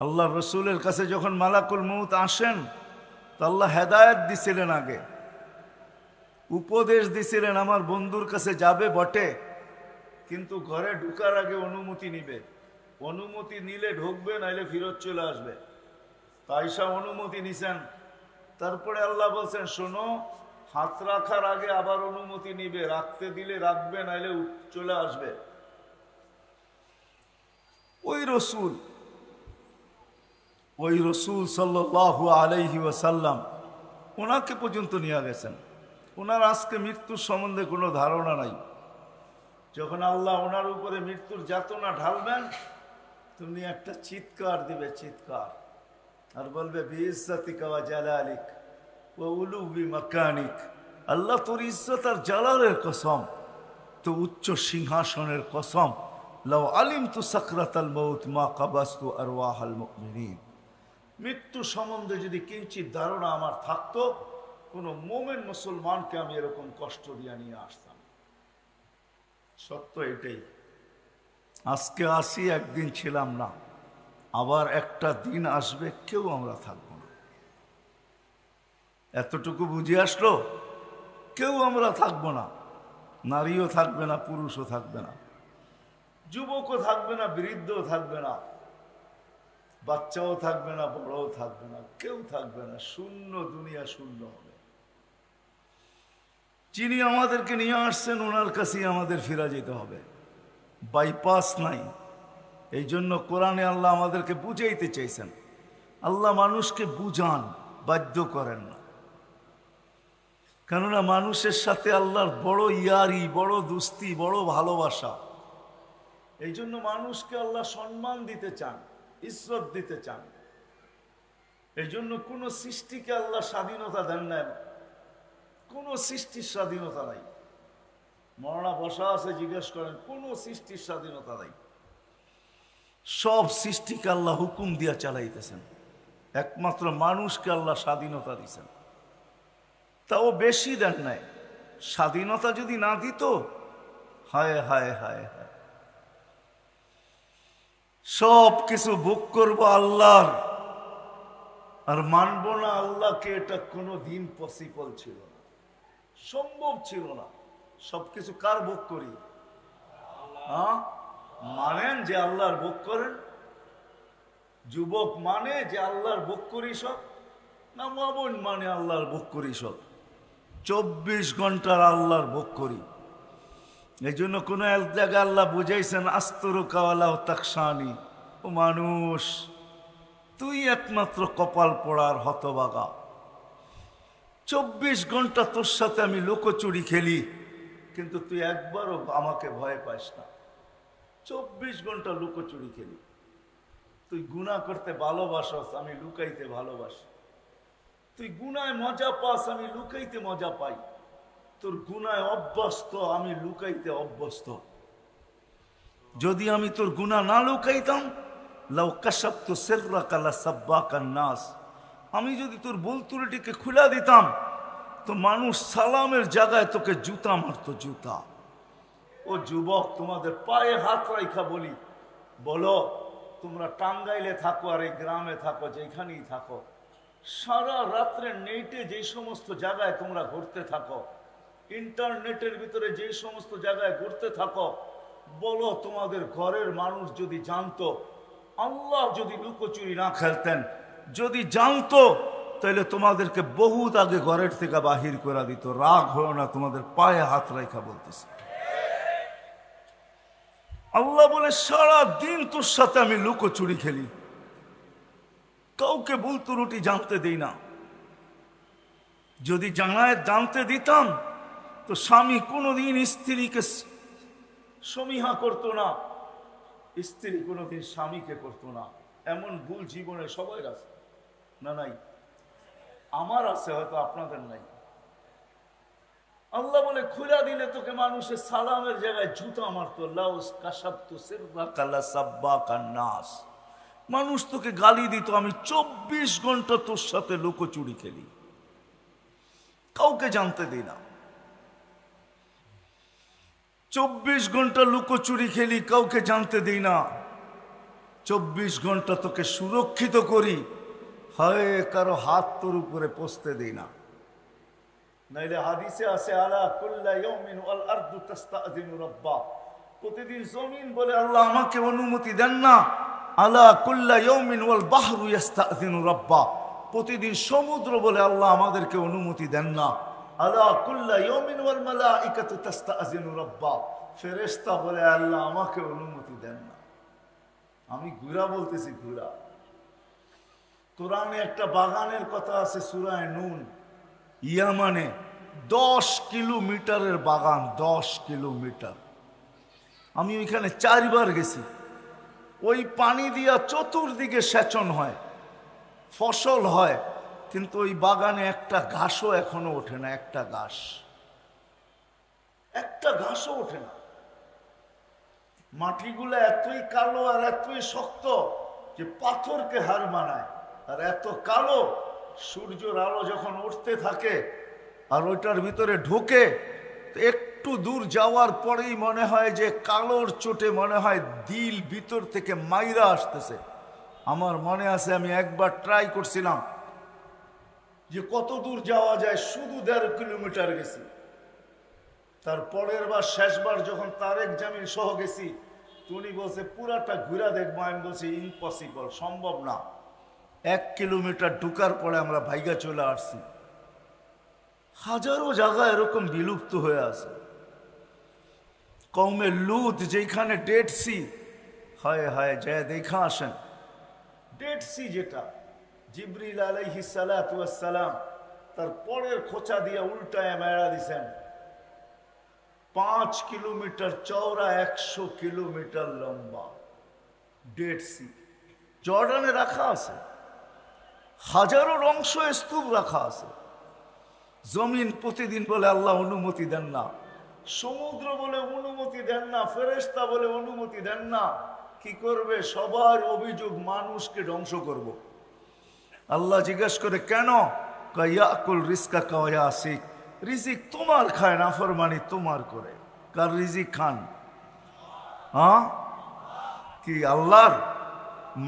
আল্লাহ রসুলের কাছে যখন মালাকুল মউত আসেন তো আল্লাহ হেদায়েত দিছিলেন, আগে উপদেশ দিছিলেন আমার বন্ধুর কাছে যাবে বটে, কিন্তু ঘরে ঢুকার আগে অনুমতি নিবে, অনুমতি নিলে ঢুকবে, নাইলে ফিরত চলে আসবে। তাইসা অনুমতি নিছেন। তারপরে আল্লাহ বলছেন শোনো, হাত রাখার আগে আবার অনুমতি নিবে, রাখতে দিলে রাখবে, নাইলে চলে আসবে। ওই রসুল সাল্লাল্লাহু আলাইহি ওয়াসাল্লাম ওনাকে পর্যন্ত নিয়ে গেছেন। ওনার আজকে মৃত্যুর সম্বন্ধে কোনো ধারণা নাই। যখন আল্লাহ ওনার উপরে মৃত্যুর যাতনা ঢালবেন, তুমি একটা চিৎকার দিবে, চিৎকার, আর বলবে বিইজ্জাতিকা ওয়া জালালিক ওয়া উলুবি মাকানিক, আল্লাহ তোর ইজ্জত আর জালালের কসম, তো উচ্চ সিংহাসনের কসম, লাউ আলিমতু সাকরাতাল মউত মা কাবাস্তু আরওয়াহাল মুমিনিন। মৃত্যু সম্বন্ধে যদি কিঞ্চিত ধারণা আমার থাকতো, কোনো মোমেন মুসলমানকে আমি এরকম কষ্ট দিয়ে নিয়ে আসতাম। সত্য এটাই। আজকে আসি, একদিন ছিলাম না, আবার একটা দিন আসবে কেউ আমরা থাকবো না। এতটুকু বুঝে আসলো, কেউ আমরা থাকবো না। নারীও থাকবে না, পুরুষও থাকবে না, যুবকও থাকবে না, বৃদ্ধও থাকবে না, বাচ্চাও থাকবে না, বড়ও থাকবে না, কেউ থাকবে না। শূন্য, দুনিয়া শূন্য হবে। যিনি আমাদেরকে নিয়ে আসছেন ওনার কাছেই আমাদের ফিরে যেতে হবে, বাইপাস নাই। এই জন্য কোরআনে আল্লাহ আমাদেরকে বুঝাইতে চাইছেন। আল্লাহ মানুষকে বুঝান, বাধ্য করেন না। কেননা মানুষের সাথে আল্লাহর বড় ইয়ারি, বড় দুস্তি, বড় ভালোবাসা। এই জন্য মানুষকে আল্লাহ সম্মান দিতে চান, ইজ্জত দিতে চান। এই জন্য কোন সৃষ্টিকে আল্লাহ স্বাধীনতা দেন না, কোন সৃষ্টির স্বাধীনতা নাই। মরনা বসা আছে, জিজ্ঞেস করেন, কোন সৃষ্টির স্বাধীনতা নাই। সব সৃষ্টিকে আল্লাহ হুকুম দিয়া চালাইতেছেন, একমাত্র মানুষকে আল্লাহ স্বাধীনতা দিছেন, তাও বেশি দেন নাই। স্বাধীনতা যদি না দিত, হায় হায় হায় হায়, সব কিছু ভোগ করবো আল্লাহর আর মানব না আল্লাহকে, এটা কোনো দিন পসিবল ছিল না, সম্ভব ছিল না। সবকিছু কার ভোগ করি? হ্যাঁ, মানেন যে আল্লাহর ভোগ করেন? যুবক মানে যে আল্লাহর ভোগ করি সব? না মামুন মানে আল্লাহর ভোগ করি সব? 24 ঘন্টার আল্লাহর ভোগ করি। এই জন্য কোন এক জায়গায় আল্লাহ বুঝাইছেন, আস্তরু কাওয়ালা তাকসানি, ও মানুষ তুই একমাত্র কপাল পড়ার হতবাগা। 24 ঘন্টা তোর সাথে আমি লুকোচুরি খেলি, কিন্তু তুই একবারও আমাকে ভয় পাস না। 24 ঘন্টা লুকোচুরি খেলি। তুই গুনাহ করতে ভালোবাসস, আমি লুকাইতে ভালোবাসি। তুই গুনায় মজা পাস, আমি লুকাইতে মজা পাই। তোর গুনায় অভ্যস্ত, আমি লুকাইতে অভ্যস্ত। যদি আমি তোর গুনাহ না লুকাইতাম, লাউ কাশাফতু সিররাকা লাসাব্বাকান নাস, আমি যদি তোর ভুল ত্রুটিকে খুলে দিতাম তো মানুষ সালামের জায়গায় তোকে জুতা মারতো, জুতা। ও যুবক, তোমাদের পায়ে হাত রাইখা বলি, বলো তোমরা টাঙ্গাইলে থাকো আর এই গ্রামে থাকো, যেখানেই থাকো, সারা রাত্রে নেটে যে সমস্ত জায়গায় তোমরা ঘুরতে থাকো, ইন্টারনেটের ভিতরে যে সমস্ত জায়গায় ঘুরতে থাকো, বলো তোমাদের ঘরের মানুষ যদি জানতো, আল্লাহ যদি লুকোচুরি না খেলতেন, যদি জানতো, তাহলে তোমাদেরকে বহুত আগে ঘরের থেকে বাহির করে দিত। রাগ হলো না, তোমাদের পায়ে হাত রাখা বলতেছে। আল্লাহ বলে সারা দিন তোর সাথে আমি লুকোচুরি খেলি, কাউকে ভুল ত্রুটি জানতে দেই না। যদি জানতে দিতাম তো স্বামী কোনোদিন স্ত্রীকে সমীহা করতো না, স্ত্রী কোনোদিন স্বামীকে করতো না। এমন ভুল জীবনে সবাই আছে না? নাই? আমার আছে, হয়তো আপনাদের নাই। আল্লাহ বলে খুলা দিলে তোকে মানুষের সালামের জায়গায় জুতা মারতো। লাউস কাশাবতু সিররাকা লাসাব্বাকান নাস, মানুষ তোকে গালি দিত। আমি 24 ঘন্টা তোর সাথে লুকোচুরি খেলি, কাউকে জানতে দিই না। 24 ঘন্টা লুকোচুরি খেলি, কাউকে জানতে দিই না। 24 ঘন্টা তোকে সুরক্ষিত করি, হয় কারো হাত তোর উপরে পৌঁছতে দিই না। নাইলে হাদিসে আছে আলা কুল্লা ইয়াউমিন ওয়াল আরদু তাস্তাযিনু রাব্বা, প্রতিদিন জমিন বলে আল্লাহ আমাকে অনুমতি দেন না। আলা কুল্লা ইয়াউমিন ওয়াল বাহরু ইস্তাযিনু রাব্বা, প্রতিদিন সমুদ্র বলে আল্লাহ আমাদেরকে অনুমতি দেন না। আলা কুল্লা ইয়াউমিন ওয়াল মালাইকাতু তাস্তাযিনু রাব্বা, ফেরেশতা বলে আল্লাহ আমাকে অনুমতি দেন না। আমি ঘুরা বলতেছি, ঘুরা। কোরআনে একটা বাগানের কথা আছে সূরা নূন, ইয়ামানে 10 কিলোমিটারের বাগান, 10 কিলোমিটার। আমি ওইখানে 4 বার গেছি। ওই পানি দিয়া চতুর্দিকে সেচন হয়, ফসল হয়, কিন্তু ওই বাগানে একটা ঘাসও এখনো ওঠে না, একটা ঘাসও ওঠে না। মাটিগুলো এতই কালো আর এতই শক্ত যে পাথরকে হার মানায়, আর এত কালো সূর্যের আলো যখন উঠতে থাকে আর ওইটার ভিতরে ঢোকে, একটু দূর যাওয়ার পরেই মনে হয় যে কালোর চোটে মনে হয় দিল ভিতর থেকে মাইরা আসতেছে। আমার মনে আছে আমি একবার ট্রাই করছিলাম যে কত দূর যাওয়া যায়, শুধু 1.5 কিলোমিটার গেছি। তার পরের বার, শেষবার যখন তারেক জামিল সহ গেছি, উনি বলছে পুরাটা ঘুরা দেখবো। আমি বলছি ইম্পসিবল, সম্ভব না। 1 কিলোমিটার ঢুকার পরে আমরা ভাইগা চলে আসছি। হাজারো জায়গা এরকম বিলুপ্ত হয়ে আছে। কওমে লুত যেখানে ডেড সি, হায় হায় যায় দেখা আসেন। ডেড সি যেটা জিবরিল আলাইহিস সালাতু ওয়াস সালাম তার পরের খোঁচা দিয়ে উল্টায় মেরা দিছেন। 5 কিলোমিটার চওড়া, 100 কিলোমিটার লম্বা ডেড সি। জর্ডানে রাখা আছে, হাজারো অংশ স্তূপ রাখা আছে। জমিন প্রতিদিন বলে আল্লাহ অনুমতি দেন না, সমুদ্র বলে অনুমতি দেন না, ফেরেশতা বলে অনুমতি দেন না। কি করবে? সবার অভিযোগ মানুষকে ধ্বংস করব। আল্লাহ জিজ্ঞেস করে কেন? ইয়াকুল রিজকা কায়াসিক, রিজিক তোমার খায়, নাফরমানি তোমার করে। কার রিজিক খান? হ্যাঁ, কি আল্লাহর?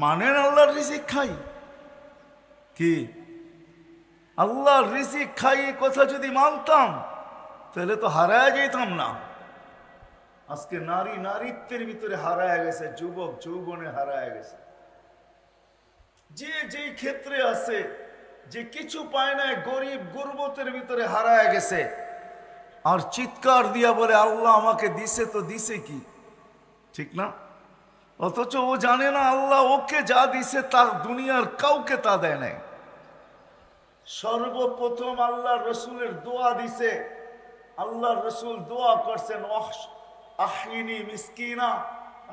মানেন আল্লাহর রিজিক খাই? কি আল্লাহর রিজিক খাই কথা যদি মানতাম তাহলে তো হারায় যেতাম না। আজকে নারী নারীত্বের ভিতরে হারায় গেছে, যুবক যৌবনে হারায় গেছে। যে যেই ক্ষেত্রে আছে, যে কিছু পায় নাই, গরিব গুরবতের ভিতরে হারায় গেছে। আর চিৎকার দিয়া বলে আল্লাহ আমাকে দিছে, তো দিছে কি? ঠিক না? অথচ ও জানে না আল্লাহ ওকে যা দিছে তার দুনিয়ার কাউকে তা দেয় নাই। সর্বপ্রথম আল্লাহ রসুলের দোয়া দিছে। আল্লাহ রসুল দোয়া করছেন আহিনি মিসকিনা,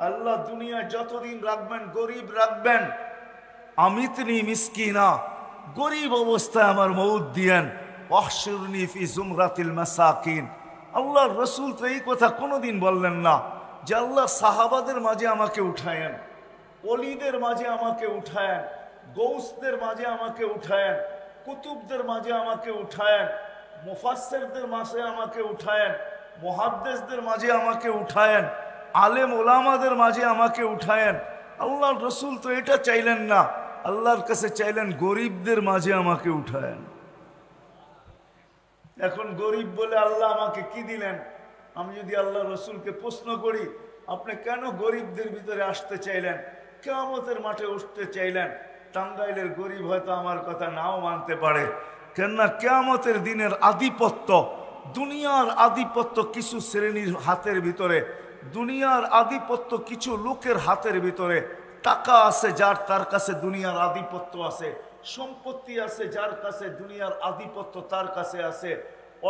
আল্লাহ দুনিয়ায় যতদিন রাখবেন গরিব রাখবেন। আমিতনি মিসকিনা, গরিব অবস্থায় আমার মউত দিয়েন। ওয়াহশুরনি ফি জুমরাতিল মাসাকিন। আল্লাহ রসুল তো এই কথা কোনোদিন বললেন না যে আল্লাহ সাহাবাদের মাঝে আমাকে উঠায়েন, ওলিদের মাঝে আমাকে উঠায়েন, গৌসদের মাঝে আমাকে উঠায়েন, কুতুবদের মাঝে আমাকে উঠায়েন, মুফাসসিরদের মাঝে আমাকে উঠায়েন, মুহাদ্দিসদের মাঝে আমাকে উঠায়েন, আলেম ওলামাদের মাঝে আমাকে উঠায়েন। আল্লাহ রসুল তো এটা চাইলেন না, আল্লাহর কাছে চাইলেন গরিবদের মাঝে আমাকে উঠায়েন। এখন গরিব বলে আল্লাহ আমাকে কি দিলেন? আমি যদি আল্লাহ রসুলকে প্রশ্ন করি, আপনি কেন গরিবদের ভিতরে আসতে চাইলেন, কিয়ামতের মাঠে উঠতে চাইলেন? টাঙ্গাইলের গরিব হয়তো আমার কথা নাও মানতে পারে, কেননা কিয়ামতের দিনের আধিপত্য, দুনিয়ার আধিপত্য কিছু শ্রেণীর হাতের ভিতরে, দুনিয়ার আধিপত্য কিছু লোকের হাতের ভিতরে। টাকা আছে যার, তার কাছে দুনিয়ার আধিপত্য আছে। সম্পত্তি আছে যার কাছে, দুনিয়ার আধিপত্য তার কাছে আছে।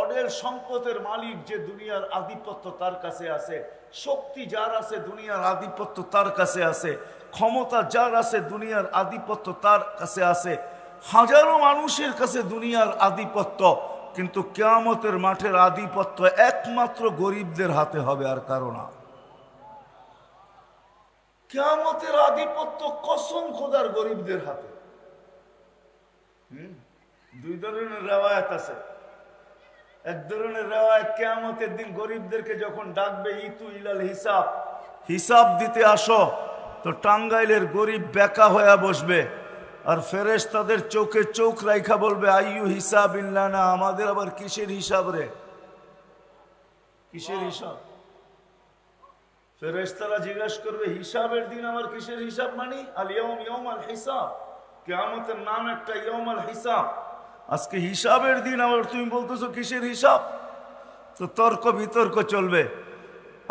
অডেল সম্পদের মালিক যে, দুনিয়ার আধিপত্য তার কাছে আছে। শক্তি যার আছে, দুনিয়ার আধিপত্য তার কাছে আছে। ক্ষমতা যার আছে, দুনিয়ার আধিপত্য তার কাছে আছে। হাজারো মানুষের কাছে দুনিয়ার আধিপত্য, কিন্তু কিয়ামতের মাঠের আধিপত্য একমাত্র গরিবদের হাতে হবে, আর কারো না। কিয়ামতের আধিপত্য কসম খোদার গরিবদের হাতে। দুই ধরনের রেওয়ায়াত আছে। এক ধরনের রেওয়ায়াত, কিয়ামতের দিন গরিবদেরকে যখন ডাকবে, ইতু ইলাল হিসাব, হিসাব দিতে আসো, তো টাঙ্গাইলের গরিব বেকা হয়ে বসবে, আর ফেরেশতাদের চোখে চোখ রাইখা বলবে আইয়ু হিসাব ইল্লানা, আমাদের আবার কিসের হিসাব রে, কিসের হিসাব? ফেরেশতারা জিজ্ঞাসা করবে হিসাবের দিন আমার কিসের হিসাব? মানি আল ইয়াউম ইয়াউমাল হিসাব, কিয়ামতের নাম একটা ইয়াউমাল হিসাব। আজকে হিসাবের দিন আবার তুমি বলতেছো কিসের হিসাব? তো তর্ক বিতর্ক চলবে।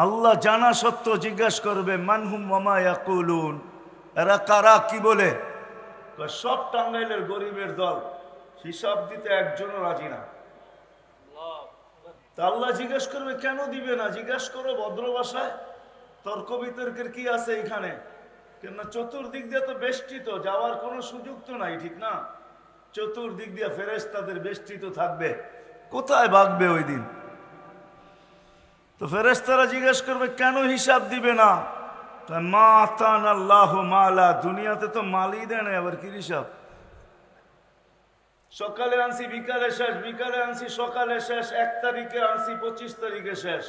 আল্লাহ জানা সত্ত্বেও জিজ্ঞাসা করবে মানহুম ওয়া মা ইয়াকুলুন, এরা কারা, কি বলে? সব টাঙ্গাইলের গরিবের দল, হিসাব দিতে একজনও রাজি না। তা আল্লাহ জিজ্ঞেস করবে কেন দিবে না? জিজ্ঞাসা করো ভদ্র ভাষায়। তর্ক বিতর্কের কি আছে এখানে? কেন চতুর্দিক দিয়ে তো বেষ্টিত, যাওয়ার কোনো সুযোগ তো নাই, ঠিক না? চতুর্দিক দিয়ে ফেরেশতাদের বেষ্টিত থাকবে, কোথায় ভাগবে ওই দিন? তো ফেরেশতারা জিজ্ঞেস করবে কেন হিসাব দিবে না? মা আতান আল্লাহ মালা, দুনিয়াতে তো মালই দেয় না, আবার কি হিসাব? সকালে আনছি বিকালে শেষ, বিকালে আনছি সকালে শেষ, 1 তারিখে আনছি 25 তারিখে শেষ।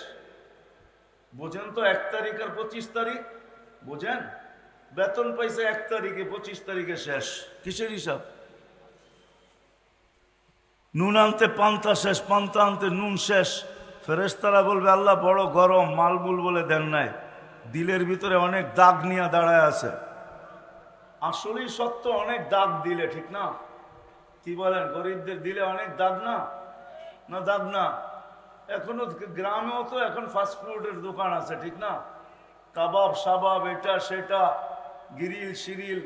বোঝেন তো 1 তারিখ আর 25 তারিখ বোঝেন? বেতন পাইছে 1 তারিখে, 25 তারিখে শেষ, কিসের হিসাব? নুন আনতে পান্তা শেষ, পান্তা আনতে নুন শেষ। ফেরেশতারা বলবে আল্লাহ বড় গরম, মালমুল বলে দেন নাই, দিলের ভিতরে অনেক দাগ নিয়ে দাঁড়ায় আছে। আসলেই সত্য, অনেক দাগ দিলে, ঠিক না? কি বলেন, গরিবদের দিলে অনেক দাগ না? না দাগ না? এখনো গ্রামেও তো এখন ফাস্টফুডের দোকান আছে, ঠিক না? কাবাব সাবাব, এটা সেটা, গিরিল সিরিল,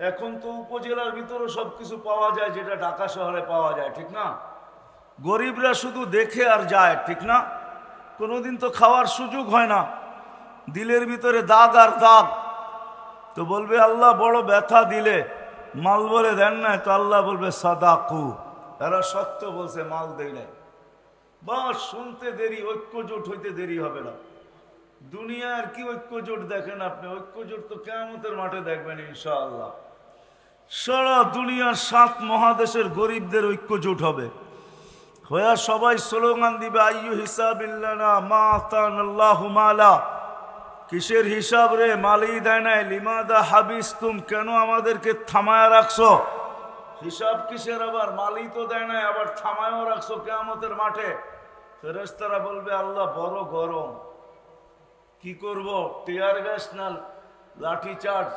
এখন তো উপজেলার ভিতরে সবকিছু পাওয়া যায় যেটা ঢাকা শহরে পাওয়া যায়, ঠিক না? গরিবরা শুধু দেখে আর যায়, ঠিক না? কোনোদিন তো খাওয়ার সুযোগ হয় না, দিলের ভিতরে দাগ আর দাগ। তো বলবে আল্লাহ বড় ব্যথা দিলে, মাল বলে দেন না, তো আল্লাহ বলবে সাদাকু, এরা সত্য বলছে, মাল দেয় নাই। বাস শুনতে দেরি, ঐক্যজোট হইতে দেরি হবে না। দুনিয়ার কি ঐক্যজোট দেখেন আপনি? ঐক্যজোট তো কিয়ামতের মাঠে দেখবেন ইনশাআল্লাহ। সারা দুনিয়ার 7 মহাদেশের গরিবদের ঐক্যজোট হবে, হইয়া সবাই স্লোগান দিবে আইয়ু হিসাবিল্লানা মা আতানাল্লাহু মালা, কিসের হিসাব রে, মালই দেয় নাই। লিমাদা হাবিস্তুম, কেন আমাদেরকে থামায়া রাখছো? হিসাব কিসের আবার? মালই তো দেয় নাই, আবার থামায়ও রাখছো কিয়ামতের মাঠে। ফেরেশতারা বলবে আল্লাহ বড় গরম, কি করব, টিয়ার গ্যাস না লাঠি চার্জ?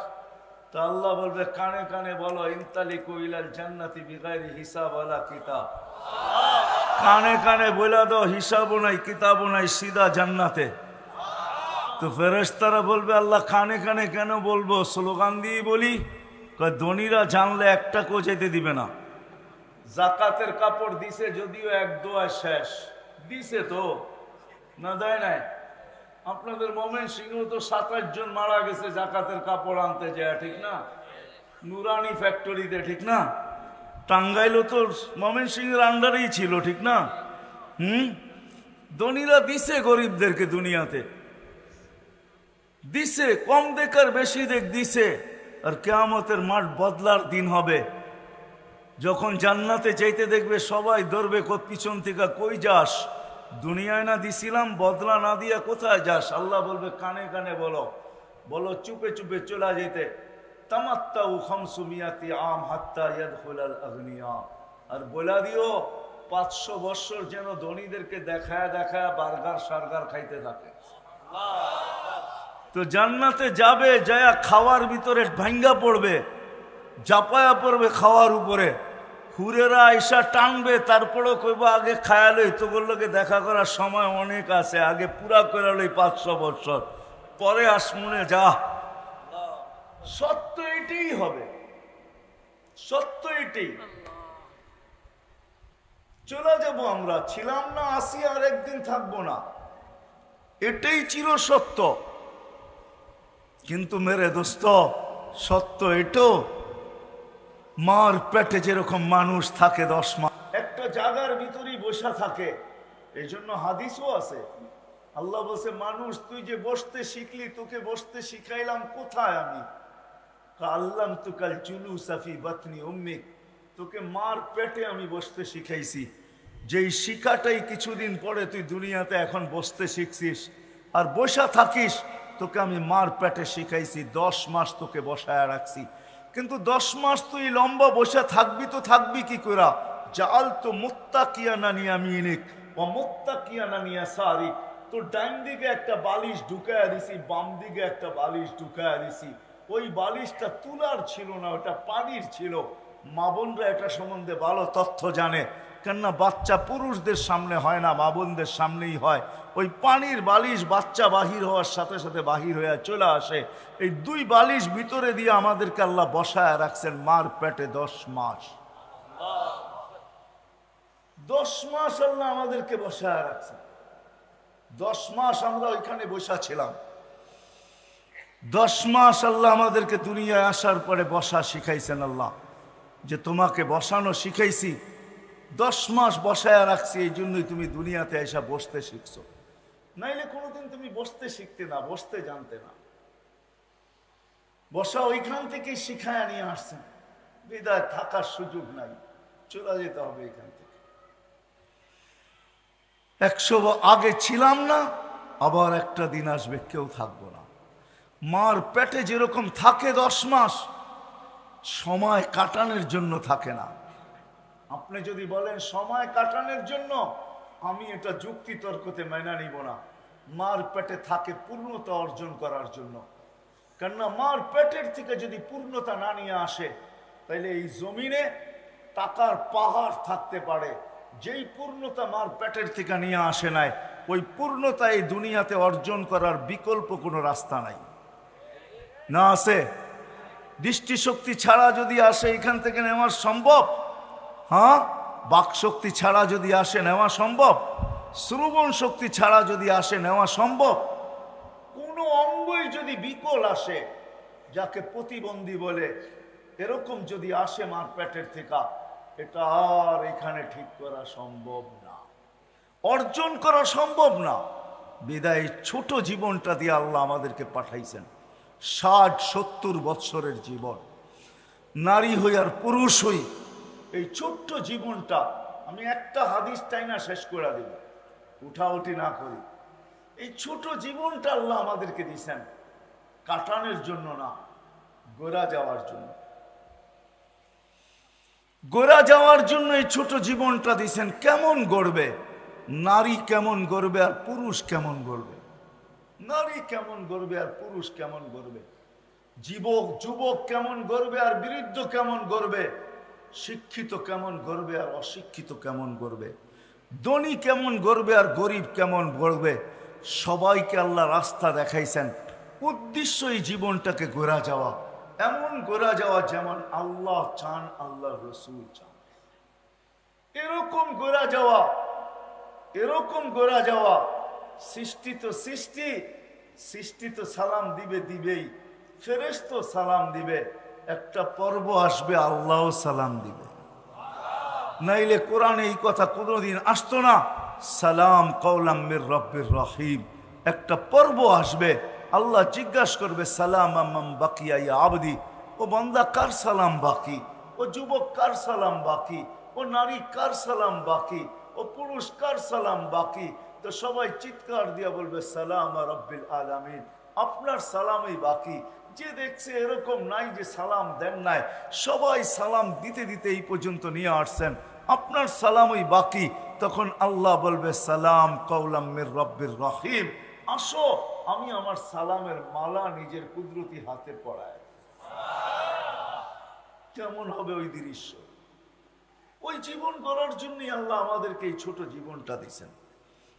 তা আল্লাহ বলবে কানে কানে বলো ইনতালিকু ইলাল জান্নাতি বিগাইরি হিসাব ওয়ালা কিতাব, কানে কানে বলে দাও হিসাবও নাই কিতাবও নাই, সিধা জান্নাতে। তো ফেরেশতারা বলবে আল্লাহ কানে কানে কেন বলবো, স্লোগান দিয়ে বলি। ধনীরা জানলে একটা কো যেতে দিবে না। জাকাতের কাপড় দিছে যদিও 1 দোয়া শেষ, দিছে তো না, দেয় নাই? আপনাদের ময়মনসিংহ তো 27 জন মারা গেছে জাকাতের কাপড় আনতে যায়, ঠিক না? নুরানি ফ্যাক্টরিতে, ঠিক না? টাঙ্গাইলও তো ময়মনসিংহের আন্ডারেই ছিল, ঠিক না? ধনীরা দিছে গরিবদেরকে, দুনিয়াতে দিছে, কম দেখ আর বেশি দেখ দিছে। আর কিয়ামতের মাঠ বদলার দিন হবে, যখন জান্নাতে যাইতে দেখবে সবাই ধরবে পিছন থেকে, কই যাস? দুনিয়ায় না দিছিলাম, বদলা না দিয়া কোথায় যাস? আল্লাহ বলবে কানে কানে বলো, বলো চুপে চুপে চলে যেতে। তামাত্তাউ 500 আম হাত্তা ইয়াদখুলাল আগনিয়া, আর বলা দিও 500 বছর যেন ধনীদেরকে দেখায় দেখায় বার্গার সার্গার খাইতে থাকে। তো জান্নাতে যাবে, যায়া খাওয়ার ভিতরে ভাঙ্গা পড়বে, জাপায়া পড়বে খাওয়ার উপরে, হুরেরা আইসা টানবে, তারপরেও কইব আগে খায়ালই তো বললোকে দেখা করার সময় অনেক আছে, আগে পুরা করে লই 500 বছর, পরে আসমুনে যা। সত্য এটাই হবে, সত্য এটাই। চলে যাব আমরা, ছিলাম না, আসি, আর একদিন থাকবো না, এটাই চির সত্য। কিন্তু মেরে দোস্ত, সত্য এটো, মার পেটে যেরকম মানুষ থাকে 10 মাস একটা জায়গার ভিতরেই বসা থাকে, এই জন্য হাদিসও আছে। আল্লাহ বলছে মানুষ তুই যে বসতে শিখলি, তোকে বসতে শিখাইলাম কোথায় আমি? আল্লাম তুকাল চুলু সাফি বাতনি উম্মিক, তোকে মার পেটে আমি বসতে শিখাইছি। যেই শিখাটাই কিছুদিন পরে তুই দুনিয়াতে এখন বসতে শিখছিস আর বসা থাকিস, তোকে আমি মার পেটে শিখাইছি, 10 মাস তোকে বসায় রাখছি, কিন্তু 10 মাস তুই লম্বা বসে থাকবি তো থাকবি কি করে? জাল তো মুত্তাকিয়ানা ইয়ামিনিক ওয়া মুত্তাকিয়ানা ইয়াসারিক, তোর ডাইন দিকে একটা বালিশ ঢুকায়া দিছি, বাম দিকে একটা বালিশ ঢুকায়া দিছি। ওই বালিশটা তুলার ছিল না, ওটা পানির ছিল। মা বোনরা এটা সম্বন্ধে ভালো তথ্য জানে, কেননা বাচ্চা পুরুষদের সামনে হয় না, মা বোনদের সামনেই হয়। ওই পানির বালিশ বাচ্চা বাহির হওয়ার সাথে সাথে বাহির হয়ে চলে আসে। এই 2 বালিশ ভিতরে দিয়ে আমাদেরকে আল্লাহ বসায় রাখছেন মার পেটে 10 মাস। 10 মাস আল্লাহ আমাদেরকে বসায় রাখছেন। 10 মাস আমরা ওইখানে বসা ছিলাম। 10 মাস আল্লাহ আমাদেরকে দুনিয়ায় আসার পরে বসা শিখাইছেন। আল্লাহ যে তোমাকে বসানো শিখাইছি, 10 মাস বসায় রাখছি, এই জন্যই তুমি দুনিয়াতে এসে বসতে শিখছো। নাইলে কোনোদিন তুমি বসতে শিখতে না, বসতে জানতে না। বসা ওইখান থেকেই শিখায় নিয়ে আসছেন, বিদায় থাকার সুযোগ নাই, চলে যেতে হবে এখান থেকে। 100 আগে ছিলাম না, আবার একটা দিন আসবে কেউ থাকবো না। মার পেটে যেরকম থাকে 10 মাস, সময় কাটানোর জন্য থাকে না। আপনি যদি বলেন সময় কাটানোর জন্য, আমি এটা যুক্তি তর্কতে মেনে নিব না। মার পেটে থাকে পূর্ণতা অর্জন করার জন্য। কেননা মার পেটের থেকে যদি পূর্ণতা না নিয়ে আসে, তাইলে এই জমিনে টাকার পাহাড় থাকতে পারে। যেই পূর্ণতা মার পেটের থেকে নিয়ে আসে নাই, ওই পূর্ণতা এই দুনিয়াতে অর্জন করার বিকল্প কোনো রাস্তা নাই। না আছে? দৃষ্টিশক্তি ছাড়া যদি আসে এখান থেকে নেওয়া সম্ভব? হ্যাঁ। বাকশক্তি ছাড়া যদি আসে নেওয়া সম্ভব? শ্রবণ শক্তি ছাড়া যদি আসে নেওয়া সম্ভব? কোনো অঙ্গই যদি বিকল আসে, যাকে প্রতিবন্ধী বলে, এরকম যদি আসে মার পেটের থেকে, এটা আর এখানে ঠিক করা সম্ভব না, অর্জন করা সম্ভব না। বিদায় ছোট জীবনটা দিয়ে আল্লাহ আমাদেরকে পাঠাইছেন। 60-70 বৎসরের জীবন, নারী হই আর পুরুষ হই, এই ছোট্ট জীবনটা আমি একটা হাদিস টাইনা শেষ করে দেব, উঠাউঠি না করি। এই ছোট জীবনটা আল্লাহ আমাদেরকে দিয়েছেন কাটানোর জন্য না, গোরা যাওয়ার জন্য। গোরা যাওয়ার জন্য এই ছোট জীবনটা দিয়েছেন। কেমন গড়বে? নারী কেমন গড়বে আর পুরুষ কেমন গড়বে? নারী কেমন গড়বে আর পুরুষ কেমন গড়বে? যুবক কেমন গড়বে আর বৃদ্ধ কেমন গড়বে? শিক্ষিত কেমন গড়বে আর অশিক্ষিত কেমন গড়বে? ধনী কেমন গড়বে আর গরিব কেমন গড়বে? সবাইকে আল্লাহ রাস্তা দেখাইছেন। উদ্দেশ্য এই জীবনটাকে গোরা যাওয়া, এমন গোরা যাওয়া যেমন আল্লাহ চান, আল্লাহ রসুল চান। এরকম গোরা যাওয়া, এরকম গোরা যাওয়া। সৃষ্টি তো সালাম দিবেই, ফেরেশতা সালাম দিবে। একটা পর্ব আসবে আল্লাহ সালাম দিবে, নাইলে কোরআনে এই কথা কোনোদিন আসতো না। সালাম কওলাম মির রব্বির রহিম, একটা পর্ব আসবে, আল্লাহ জিজ্ঞাসা করবে সালাম আম্মাম বাকিয়া ইয়া আবদি, ও বান্দা কার সালাম বাকি? ও যুবক কার সালাম বাকি? ও নারী কার সালাম বাকি? ও পুরুষ কার সালাম বাকি? তো সবাই চিৎকার দিয়া বলবে সালাম রব্বিল আলামিন, আপনার সালামই বাকি। যে দেখছে এরকম নাই যে সালাম দেন নাই, সবাই সালাম দিতে দিতে এই পর্যন্ত নিয়ে আসছেন, আপনার সালামই বাকি। তখন আল্লাহ বলবে সালাম কওলাম মির রব্বির রহিম, আসো আমি আমার সালামের মালা নিজের কুদরতি হাতে পড়াই। কেমন হবে ওই দৃশ্য? ওই জীবন গড়ার জন্যই আল্লাহ আমাদেরকে এই ছোট জীবনটা দিয়েছেন।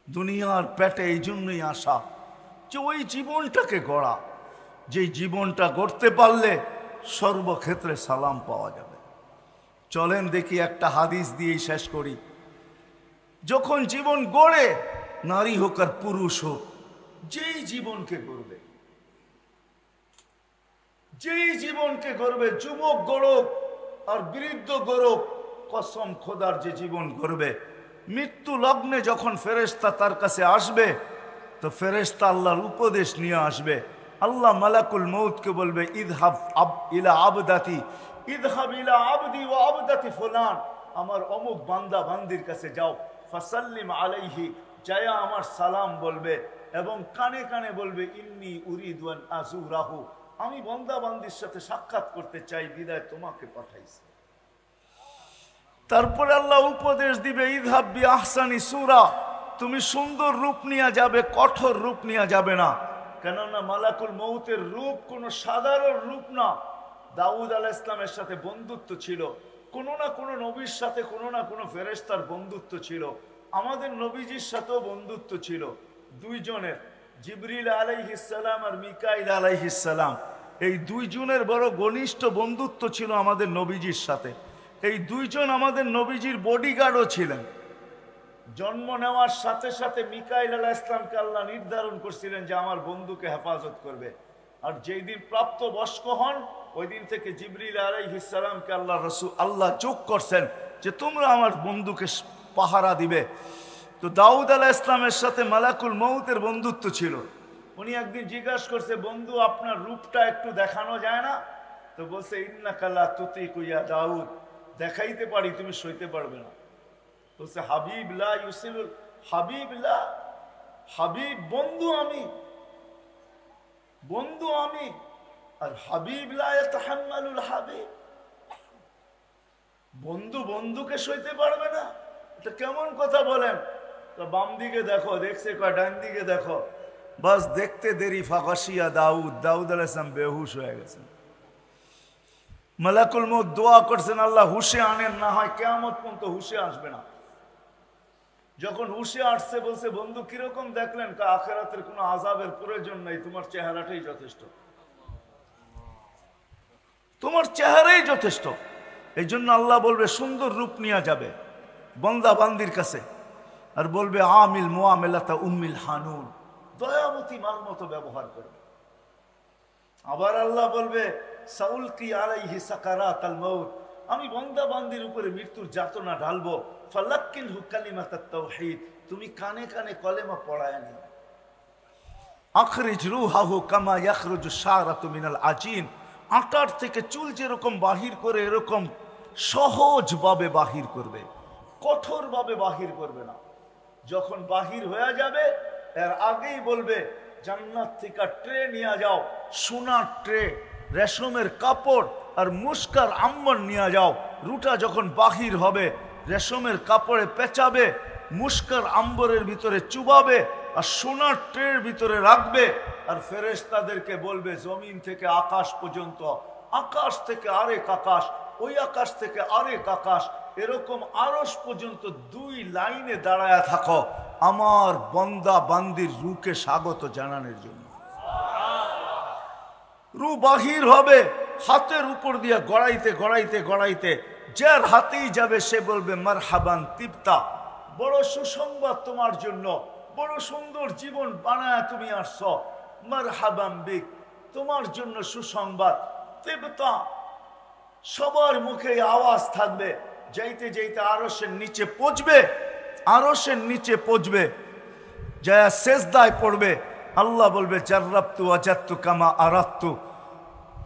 দুনিয়ার পেটে এই জন্যই আসা যে ওই জীবনটাকে গড়া, যে জীবনটা গড়তে পারলে সর্বক্ষেত্রে সালাম পাওয়া যাবে। চলেন দেখি একটা হাদিস দিয়েই শেষ করি। যখন জীবন গড়ে, নারী হোক আর পুরুষ হোক, যেই জীবনকে গড়বে, যেই জীবনকে গড়বে, যুবক গড়ক আর বৃদ্ধ গড়ক, কসম খোদার যে জীবন গড়বে, মৃত্যু লগ্নে যখন ফেরেশতা তার কাছে আসবে, তো ফেরেশতা আল্লাহর উপদেশ নিয়ে আসবে। আল্লাহ মালাকুল মউতকে বলবে ইযহাব ইলা আবদাতি, ইযহাব ইলা আবদি ওয়া আবদাতি ফুলান, আমার অমুক বান্দা বান্দির কাছে যাও, ফাসাল্লিম আলাইহি, যায়া আমার সালাম বলবে। এবং কানে কানে বলবে ইন্নী উরিদু আন আযুরাহু, আমি বান্দা বান্দির সাথে সাক্ষাৎ করতে চাই, বিদায় তোমাকে পাঠাইছি। তারপরে আল্লাহ উপদেশ দিবে ইযহাব বিআহসানি সূরা, তুমি সুন্দর রূপ নিয়ে যাবে, কঠোর রূপ নিয়ে যাবে না। কেননা মালাকুল মউতের রূপ কোনো সাধারণ রূপ না। দাউদ আলাইহিস সালামের সাথে বন্ধুত্ব ছিল, কোনো না কোনো নবীর সাথে কোনো না কোনো ফেরেশতার বন্ধুত্ব ছিল। আমাদের নবীজির সাথেও বন্ধুত্ব ছিল দুইজনের, জিবরিল আলাইহিস সালাম আর মিকাইল আলাইহিস সালাম। এই দুইজনের বড় ঘনিষ্ঠ বন্ধুত্ব ছিল আমাদের নবীজির সাথে। এই দুইজন আমাদের নবীজির বডিগার্ডও ছিলেন। জন্ম নেওয়ার সাথে সাথে মিকাইল আলাইহিস সালামকে আল্লাহ নির্ধারণ করছিলেন যে আমার বন্ধুকে হেফাজত করবে। আর যেই দিন প্রাপ্ত বয়স্ক হন ওই দিন থেকে জিবরিল আলাইহিস সালামকে আল্লাহ যোগ করছেন যে তোমরা আমার বন্ধুকে পাহারা দিবে। তো দাউদ আলাইহিস সালামের সাথে মালাকুল মউতের বন্ধুত্ব ছিল। উনি একদিন জিজ্ঞাসা করছে, বন্ধু আপনার রূপটা একটু দেখানো যায় না? তো বলছে ইন্নাকা লা তুতিকু ইয়া দাউদ, দেখাইতে পারি, তুমি সইতে পারবে না। বলছে হাবিব লা ইউসিলুল হাবিব লা, হাবিব বন্ধু আমি, বন্ধু আমি, আর হাবিব লা ইয়াতাহাম্মালুল হাবিব, বন্ধু বন্ধুকে সইতে পারবে না, এটা কেমন কথা বলেন? তো বাম দিকে দেখো, দেখছে কয় ডান দিকে দেখো, বাস দেখতে দেরি ফাগাশিয়া দাউদ, দাউদ আলাইহিস সালাম বেহুশ হয়ে গেছেন। মালাকুল মউত দোয়া করছেন আল্লাহ হুশে আনেন, না হয় কিয়ামত পর্যন্ত হুশে আসবে না। যখন হুশে আসছে বলছে বন্ধু কিরকম দেখলেন? আখিরাতের কোনো আযাবের প্রয়োজন নাই, তোমার চেহারাটাই যথেষ্ট, তোমার চেহারাই যথেষ্ট। এই জন্য আল্লাহ বলবে সুন্দর রূপ নিয়ে যাবে বান্দা বান্দির কাছে, আর বলবে আমিল মুআমিলাতা উম্মিল হানুন, দয়াবতী মার মতো ব্যবহার করবে। আবার আল্লাহ বলবে সাউলকি আলাইহি সাকারাতাল মাউত, আমি বান্দা বান্দির উপরে মৃত্যুর যাতনা ঢালবো। ফালাক্কিনহু কালিমাতাত তাওহীদ, তুমি কানে কানে কলেমা পড়ায় নিও। আখরিজ রূহাহু কামা ইয়াখরুজু শারাতু মিনাল আজিন, আটার থেকে চুল যেরকম বাহির করে এরকম সহজভাবে বাহির করবে, কঠোরভাবে বাহির করবে না। যখন বাহির হয়ে যাবে এর আগেই বলবে জান্নাত থেকে ট্রে নিয়ে যাও, সোনার ট্রে, রেশমের কাপড় আর মুস্কার আম্বর নিয়ে যাও। রুটা যখন বাহির হবে রেশমের কাপড়ে পেঁচাবে, মুস্কার আম্বরের ভিতরে চুবাবে আর সোনার ট্রের ভিতরে রাখবে। আর ফেরেশতাদেরকে বলবে জমিন থেকে আকাশ পর্যন্ত, আকাশ থেকে আরেক আকাশ, ওই আকাশ থেকে আরেক আকাশ, এরকম আরশ পর্যন্ত দুই লাইনে দাঁড়ায় থাকো আমার বান্দা বান্দির রূকে স্বাগত জানানোর জন্য। রু বাহির হবে, হাতের উপর দিয়ে গড়াইতে গড়াইতে গড়াইতে যার হাতেই যাবে সে বলবে মারহাবান তিবতা, বড় সুসংবাদ তোমার জন্য, বড় সুন্দর জীবন বানায় তুমি আসছো, মারহাবান বিক, তোমার জন্য সুসংবাদ। তিবতা, সবার মুখে আওয়াজ থাকবে। যাইতে যাইতে আরশের নিচে পৌঁছবে, আরশের নিচে পৌঁছবে, যায় সেজদায় পড়বে। আল্লাহ বলবে জাররাবতু ওয়াজাদতু কামা আরাদতু,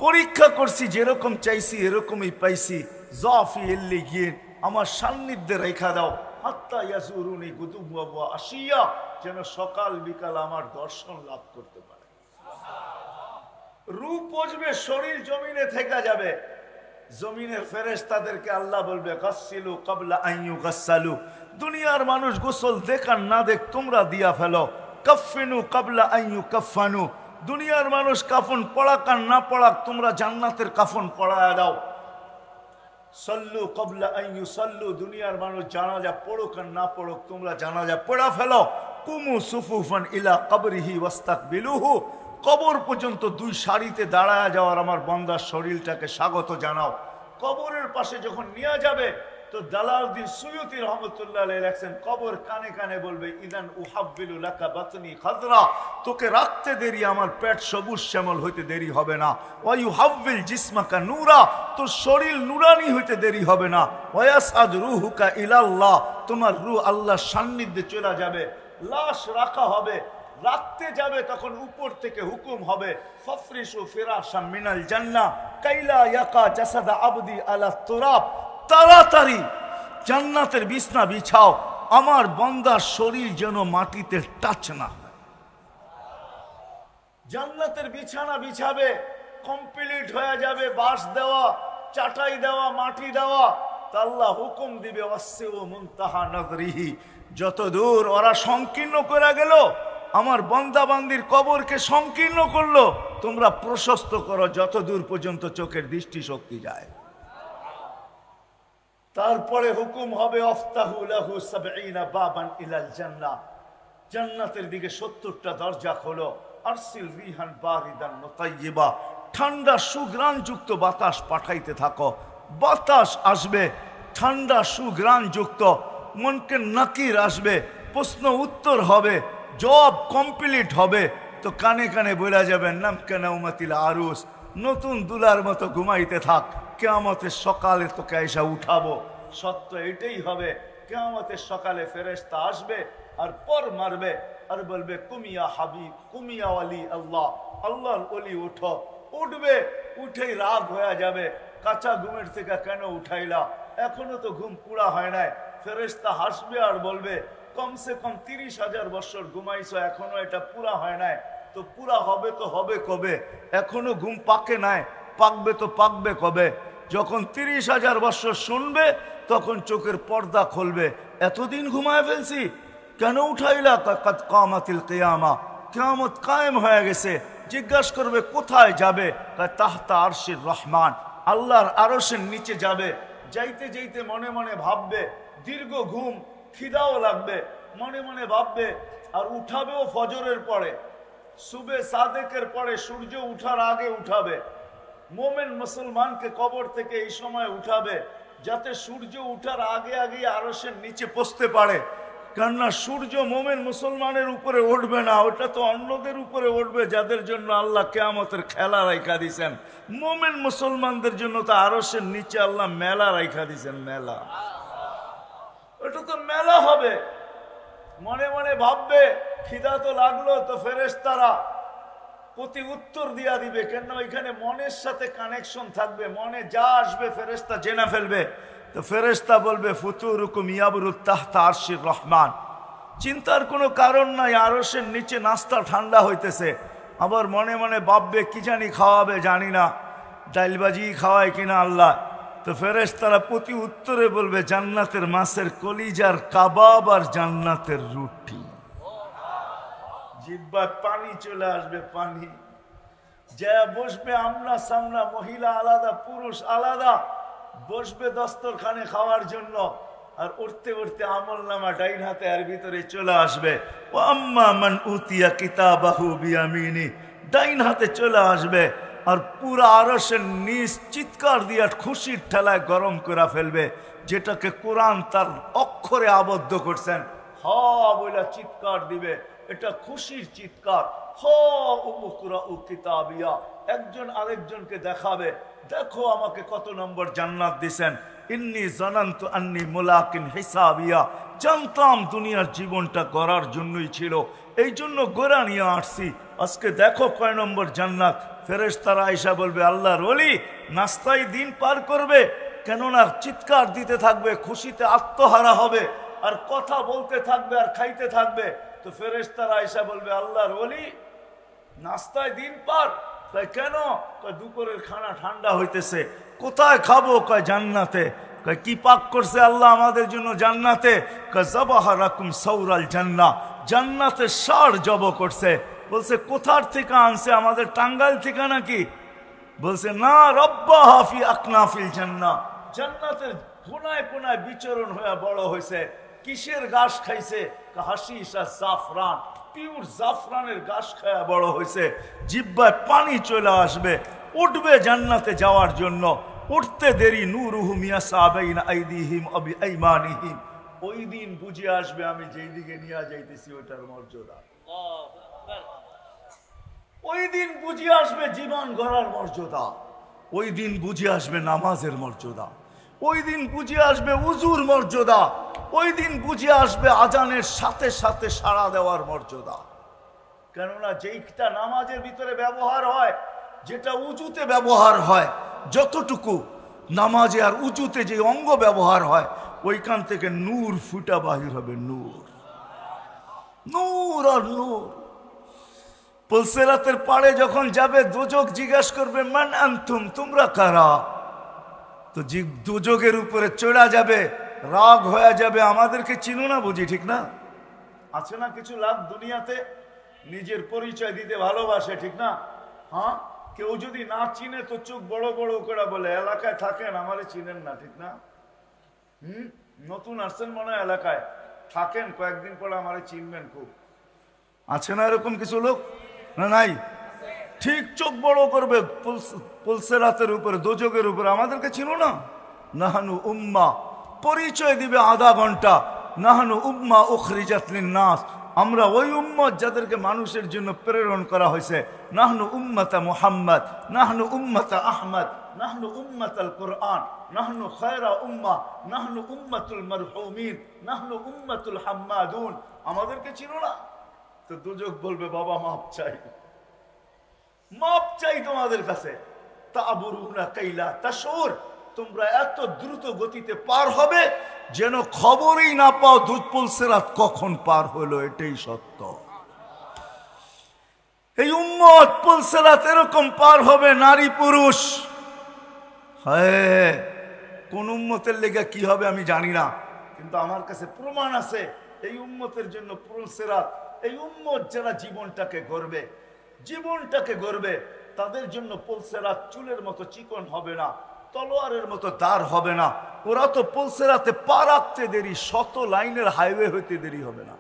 পরীক্ষা করছি যেরকম চাইছি এরকমই পাইছি। যাফি ইল্লিগিন, আমার সান্নিধ্যে রেখা দাও। হাত্তা ইয়াজুরুনি গুদুওয়া ওয়া আশিয়া, যেন সকাল বিকাল আমার দর্শন লাভ করতে পারে। রূপ পৌঁছবে, শরীর জমিনে থেকে যাবে। জমিনের ফেরেশতাদেরকে আল্লাহ বলবে গাসসিলু ক্বাবলা আন ইউগাসসালু, দুনিয়ার মানুষ গোসল দেখান না দেখ তোমরা দিয়া ফেলো। কাফফিনু ক্বাবলা আন ইউকাফফানু, দুনিয়ার মানুষ কাফন পড়াক আর না পড়াক তোমরা জান্নাতের কাফন পড়ায়া দাও। সাল্লু ক্বাবলা আন ইউসাল্লু, দুনিয়ার মানুষ জানাজা পড়ুক আর না পড়ুক তোমরা জানাজা পড়া ফেলো। কুমু সুফুফান ইলা কবরিহি ওয়াস্তাকবিলুহু, কবর পর্যন্ত দুই সারিতে দাঁড়ায় যাওয়ার আমার বান্দার শরীরটাকে স্বাগত জানাও। কবরের পাশে যখন নিয়ে যাবে তো দালাউদ্দিন সুয়ুতি রহমতুল্লাহ আলাইহি লেখেন, কবর কানে কানে বলবে ইদান উহাব্বিলু লাকা বাতনি খাজরা, তোকে রাখতে দেরি আমার পেট সবুজ শ্যামল হইতে দেরি হবে না। ওয়া ইউহাব্বিল জিসমাকা নূরা, তোর শরীর নুরানি হইতে দেরি হবে না। ওয়া ইয়াসআদ রূহুকা ইলাল্লাহ, তোমার রূহ আল্লাহর সান্নিধ্যে চলে যাবে। লাশ রাখা হবে, রাখতে যাবে তখন উপর থেকে হুকুম হবে ফাফরিশু ফিরাশাম মিনাল জান্নাহ কাইলা ইয়াকা জাসাদা আবদি আলা তুরাব, তাড়াতাড়ি জান্নাতের বিছনা বিছাও আমার বান্দার শরীর যেন মাটিতে টাচ না হয়। জান্নাতের বিছানা বিছাবে, কমপ্লিট হয়ে যাবে, বাঁশ দেওয়া, চাটাই দেওয়া, মাটি দেওয়া, তা আল্লাহ হুকুম দিবে ওয়াসিউ মুনতাহা নাযরিহি, যত দূর ওরা সংকীর্ণ করে গেল, আমার বান্দা বান্দির কবরকে সংকীর্ণ করলো, তোমরা প্রশস্ত করো যত দূর পর্যন্ত চোখের দৃষ্টি শক্তি যায়। তারপরে হুকুম হবে আফতাহু লাহু ৭০ বাবান ইলাল জান্নাহ, জান্নাতের দিকে ৭০টা দরজা খোলো। আরসিল রিহান বারিদান মুতাইয়্যিবা, ঠান্ডা সুঘ্রাণযুক্ত বাতাস পাঠাইতে থাকো। বাতাস আসবে ঠান্ডা সুঘ্রাণযুক্ত, মনকে নাকির আসবে, প্রশ্ন উত্তর হবে, জবাব কমপ্লিট হবে, তো কানে কানে বলে যাবেন নাম কেন উমাতিল আরুস, নতুন দুলার মতো ঘুমাইতে থাক, কিয়ামতের সকালে তোকে এসে উঠাবো। সত্য এটাই হবে, কিয়ামতের সকালে ফেরেশতা আসবে আর পর মারবে আর বলবে কুমিয়া হাবিব, কুমিয়া ওয়ালি আল্লাহ, আল্লাহর ওলি উঠো। উঠবে, উঠেই রাগ হয়ে যাবে, কাঁচা ঘুমের থেকে কেন উঠাইলা, এখনো তো ঘুম পুরা হয় নাই। ফেরেশতা হাসবে আর বলবে কমসে কম ৩০,০০০ বছর ঘুমাইছো, এখনো এটা পুরা হয় নাই, তো পুরা হবে তো হবে কবে, এখনো ঘুম পাকে নাই, পাকবে তো পাকবে কবে। যখন ৩০,০০০ বছর শুনবে তখন চোখের পর্দা খুলবে, এতদিন ঘুমায় ফেলছি, কেন উঠাইলা? কাদ কামাতিল কিয়ামা, কিয়ামত কায়েম হয়ে গেছে। জিজ্ঞাসা করবে কোথায় যাবে? তাহতা আরশির রহমান, আল্লাহর আরশের নিচে যাবে। যাইতে যাইতে মনে মনে ভাববে, দীর্ঘ ঘুম, খিদাও লাগবে, মনে মনে ভাববে, আর উঠাবেও ফজরের পরে, সুবে সাদেকের পরে, সূর্য উঠার আগে উঠাবে। মোমেন মুসলমানকে কবর থেকে এই সময় উঠাবে যাতে সূর্য উঠার আগে আগে আরশের নিচে পৌঁছতে পারে। কেননা সূর্য মোমেন মুসলমানের উপরে উঠবে না, ওটা তো অন্যদের উপরে উঠবে যাদের জন্য আল্লাহ কিয়ামতের খেলা রাইখা দিছেন। মোমেন মুসলমানদের জন্য তো আরশের নিচে আল্লাহ মেলা রাইখা দিছেন, মেলা, ওটা তো মেলা হবে। মনে মনে ভাববে খিদা তো লাগলো, তো ফেরেশতারা প্রতি উত্তর দিয়া দিবে, কেন এখানে মনের সাথে কানেকশন থাকবে, মনে যা আসবে ফেরেশতা জেনে ফেলবে। তো ফেরেশতা বলবে ফুতুরুকুম ইয়াবরুত তাহতা আরশির রহমান, চিন্তার কোনো কারণ নাই, আরশের নিচে নাস্তা ঠান্ডা হইতেছে। আবার মনে মনে ভাববে কি জানি খাওয়াবে, জানি না, ডাইলবাজি খাওয়ায় কিনা আল্লাহ। তো ফেরেশতারা প্রতি উত্তরে বলবে জান্নাতের মাছের কলিজার কাবাব আর জান্নাতের রুটি। জিহ্বায় পানি চলে আসবে, পানি, যা বসবে আমনা সামনা, মহিলা আলাদা পুরুষ আলাদা, বসবে দস্তরখানে খাওয়ার জন্য, আর উঠতে উঠতে আমল নামা ডাইন হাতে আর ভিতরে চলে আসবে। ও আম্মা মান উতিয়া কিতাবাহু বিয়ামিনি, ডাইন হাতে চলে আসবে, আর পুরা আরশের নিচ চিৎকার দিয়া খুশির ঠেলায় গরম করে ফেলবে, যেটাকে কোরআন তার অক্ষরে আবদ্ধ করছেন। হ বলে চিৎকার দিবে, এটা খুশির চিৎকার। কিতাবিয়া, একজন আরেকজনকে দেখাবে, দেখো আমাকে কত নম্বর জান্নাত দিছেন। ইন্নী জানান্তু আন্নী মুলাকিন হিসাবিয়া, জানতাম দুনিয়ার জীবনটা গড়ার জন্যই ছিল, এই জন্য গোড়া নিয়ে আসছি, আজকে দেখো কয় নম্বর জান্নাত। ফেরেশতারা আয়েশা বলবে আল্লাহর ওলি নাস্তায় দিন পার করবে, কেননা চিৎকার দিতে থাকবে, খুশিতে আত্মহারা হবে, আর কথা বলতে থাকবে আর খাইতে থাকবে। তো ফেরেশতারা আয়েশা বলবে আল্লাহর ওলি নাস্তায় দিন পার, তাই কেন? দুপুরের খানা ঠান্ডা হইতেছে, কোথায় খাবো? কয় জান্নাতে। কয় কি পাক করছে আল্লাহ আমাদের জন্য জান্নাতে? কয় যাবাহা রাকুম সাউরাল জান্নাহ, জান্নাতের ষাঁড় জব করছে। বলছে কোথার থেকে আনছে? আমাদের টাঙ্গাইল থেকে নাকি? বলছে না, রব্বাহা ফি আকনাফিল জান্নাহ, জান্নাতের কোনায় কোনায় বিচরণ হয়ে বড় হয়েছে। কিসের ঘাস খাইছে? হাসিস আর জাফরান, পিওর জাফরানের ঘাস খায়া বড় হয়েছে। জিহ্বায় পানি চলে আসবে, উঠবে জান্নাতে যাওয়ার জন্য, উঠতে দেরি নূরুহুম ইয়াসাবাইনা আইদিহিম ওয়া বিআইমানিহিম, ওই দিন বুঝে আসবে আমি যেই দিকে নিয়ে যাইতেছি ওটার মর্যাদা। ওই দিন বুঝে আসবে জীবন গড়ার মর্যাদা, ওই দিন বুঝে আসবে নামাজের মর্যাদা, ওই দিন বুঝে আসবে উজুর মর্যাদা, ওই দিন বুঝে আসবে আজানের সাথে সাথে সাড়া দেওয়ার মর্যাদা। কেননা যেইটা নামাজের ভিতরে ব্যবহার হয়, যেটা উজুতে ব্যবহার হয়, যতটুকু নামাজে আর উজুতে যে অঙ্গ ব্যবহার হয়, ওইখান থেকে নূর ফুটা বাহির হবে, নূর, নূর আর নূর। পুলসিরাতের পাড়ে যখন যাবে দোজখ জিজ্ঞাসা করবে মান আনতুম, তোমরা কারা? তো দোজখের উপরে চড়া যাবে, রাগ হয়ে যাবে, আমাদেরকে চিনো না বুঝি, ঠিক না? আছে না কিছু লাভ দুনিয়াতে, নিজের পরিচয় দিতে ভালোবাসে, ঠিক না? হ্যাঁ, কেউ যদি না চিনে তো চোখ বড় বড় করে বলে এলাকায় থাকেন আমারে চিনেন না, ঠিক না? নতুন আসছেন মনে হয় এলাকায়, থাকেন কয়েকদিন পরে আমারে চিনবেন খুব। আছে না এরকম কিছু লোক? না নাই? ঠিক চোখ বড় করবে পুলসিরাতের উপরে, দোজখের উপরে, আমাদেরকে চিনো না? নাহানু উম্মা, পরিচয় দিবে আধা ঘন্টা, নাহানু উম্মা উখরিজাত লিন-নাস, আমরা ওই উম্মত যাদেরকে মানুষের জন্য প্রেরণ করা হয়েছে। নাহনু উম্মতা মুহাম্মদ, নাহনু উম্মতা আহমদ, নাহনু উম্মতাল কুরআন, নাহনু খায়রা উম্মা, নাহনু উম্মতুল মারহুমিন, নাহনু উম্মতুল হাম্মাদুন। আমাদেরকে চিনো না? তো দোজখ বলবে বাবা মাপ চাই, মাপ চাই তোমাদের কাছে। তাবুরুনা কাইলা তাশুর, তোমরা এত দ্রুত গতিতে পার হবে যেন খবরই না পাও পুলসিরাত কখন পার হলো, এটাই সত্য। এই উম্মত পুলসিরাত এরকম পার হবে, নারী পুরুষ। হ্যাঁ, কোন উম্মতের লেগে কি হবে আমি জানি না, কিন্তু আমার কাছে প্রমাণ আছে এই উম্মতের জন্য পুলসিরাত। এই উম্মত যারা জীবনটাকে গড়বে, জীবনটাকে গড়বে, তাদের জন্য পুলসিরাত চুলের মতো চিকন হবে না, তলোয়ারের মতো দাঁড় হবে না। ওরা তো পুলসিরাতে পা রাখতে দেরি, শত লাইনের হাইওয়ে হইতে দেরি হবে না।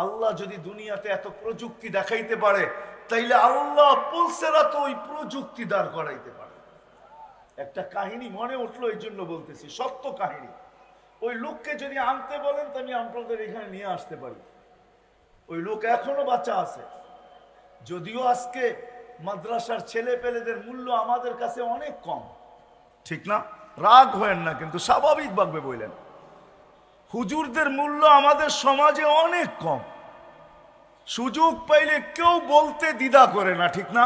আল্লাহ যদি দুনিয়াতে এত প্রযুক্তি দেখাইতে পারে, তাইলে আল্লাহ পুলসিরাতে ওই প্রযুক্তি দাঁড় করাইতে পারে। একটা কাহিনী মনে উঠলো, এই জন্য বলতেছি, সত্য কাহিনী। ওই লোককে যদি আনতে বলেন তো আমি আপনাদের এখানে নিয়ে আসতে পারি। ওই লোক এখনো বাচ্চা আছে, যদিও আজকে মাদ্রাসার ছেলে পেলেদের মূল্য আমাদের কাছে অনেক কম, ঠিক না? রাগ হয়েন না, কিন্তু স্বাভাবিকভাবে বললেন, হুজুরদের মূল্য আমাদের সমাজে অনেক কম। সুযোগ পাইলে কেউ বলতে দ্বিধা করে না, ঠিক না?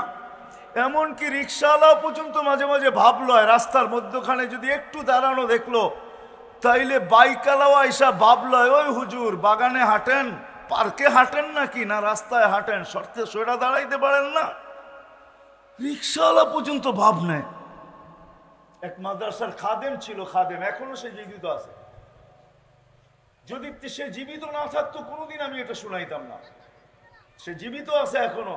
এমনকি রিক্সাওয়ালা পর্যন্ত মাঝে মাঝে ভাবলয়, রাস্তার মধ্যখানে যদি একটু দাঁড়ানো দেখলো, তাইলে বাইকালাওয়া এসা ভাবলয়, ওই হুজুর বাগানে হাঁটেন, পার্কে হাঁটেন নাকি, না রাস্তায় হাঁটেন, শর্তে সোয়েটা দাঁড়াইতে পারেন না? রিক্সাওয়ালা পর্যন্ত ভাব নেয়। এক মাদ্রাসার খাদেম ছিল, খাদেম এখনো সে জীবিত আছে। যদি সে জীবিত না থাকতো কোনোদিন আমি এটা শুনাইতাম না। সে জীবিত আছে এখনো,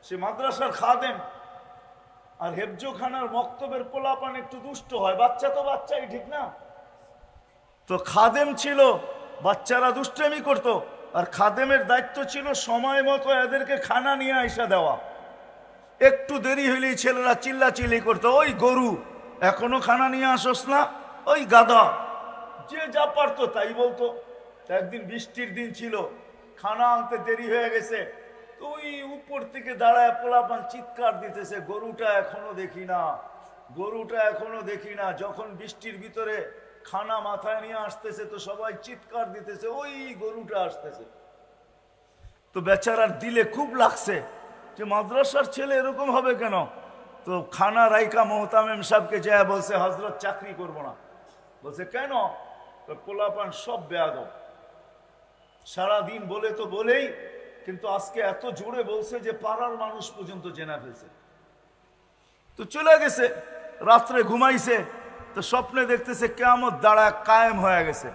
সে মাদ্রাসার খাদেম। আর হেফজোখানার মক্তবের পোলাপান একটু দুষ্ট হয়, বাচ্চা তো বাচ্চাই, ঠিক না? তো খাদেম ছিল, বাচ্চারা দুষ্টামি করতো, আর খাদেমের দায়িত্ব ছিল সময় মতো এদেরকে খানা নিয়ে আইসা দেওয়া। একটু দেরি হইলেই ছেলেরা চিল্লাচিল্লি করতো, ওই গরু এখনো খানা নিয়ে আসোস না, ওই গাধা, যে যা পারতো তাই বলতো। একদিন বৃষ্টির দিন ছিল, খানা আনতে দেরি হয়ে গেছে, তো ওই উপর থেকে দাঁড়ায় পোলাপান চিৎকার দিতেছে, গরুটা এখনো দেখি না, গরুটা এখনো দেখি না। যখন বৃষ্টির ভিতরে খানা মাথায় নিয়ে আসতেছে তো সবাই চিৎকার দিতেছে, ওই গরুটা আসতেছে। তো বেচারার দিলে খুব লাগছে যে মাদ্রাসার ছেলে এরকম হবে কেন। তো খানা রাইকা মোহতামেম সাহেবকে যায় বলছে, হজরত চাকরি করব না। বলছে কেন? তো পোলাপান সব বেয়াদব, সারাদিন বলে তো বলেই, কিন্তু আজকে এত জোরে বলছে যে পাড়ার মানুষ পর্যন্ত জেনে ফেলছে। তো চলে গেছে, রাত্রে ঘুমাইছে, তো স্বপ্নে দেখতেছে কিয়ামত দাঁড়ায় কায়েম হয়ে গেছে।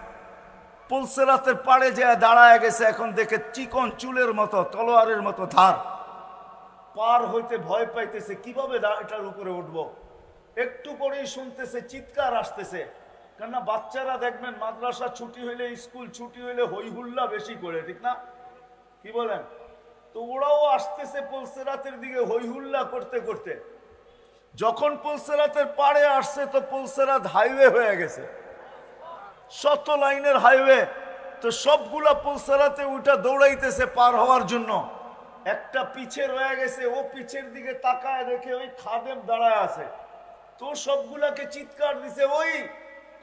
পুলসিরাতের পাড়ে যে দাঁড়ায় গেছে, এখন দেখে চিকন চুলের মতো, তলোয়ারের মতো ধার। পার হইতে ভয় পাইতেছে, কিভাবে এটার উপরে উঠবো। একটু পরেই শুনতেছে চিৎকার আসতেছে, কেননা বাচ্চারা দেখবেন মাদ্রাসা ছুটি হইলে, স্কুল ছুটি হইলে হই হুল্লা বেশি করে, ঠিক না? কি বলেন? তো ওরাও আসতেছে পুলসিরাতের দিকে হই হুল্লা করতে করতে। যখন পুলসিরাতের পাড়ে আসছে তো পুলসিরাত হাইওয়ে হয়ে গেছে, শত লাইনের হাইওয়ে। তো সবগুলা পুলসিরাতে উঠা দৌড়াইতেছে পার হওয়ার জন্য। একটা পিছে রয়ে গেছে, ও পিছের দিকে তাকায় দেখে ওই খাদেম দাঁড়ায় আছে। তো সবগুলাকে চিৎকার দিছে, ওই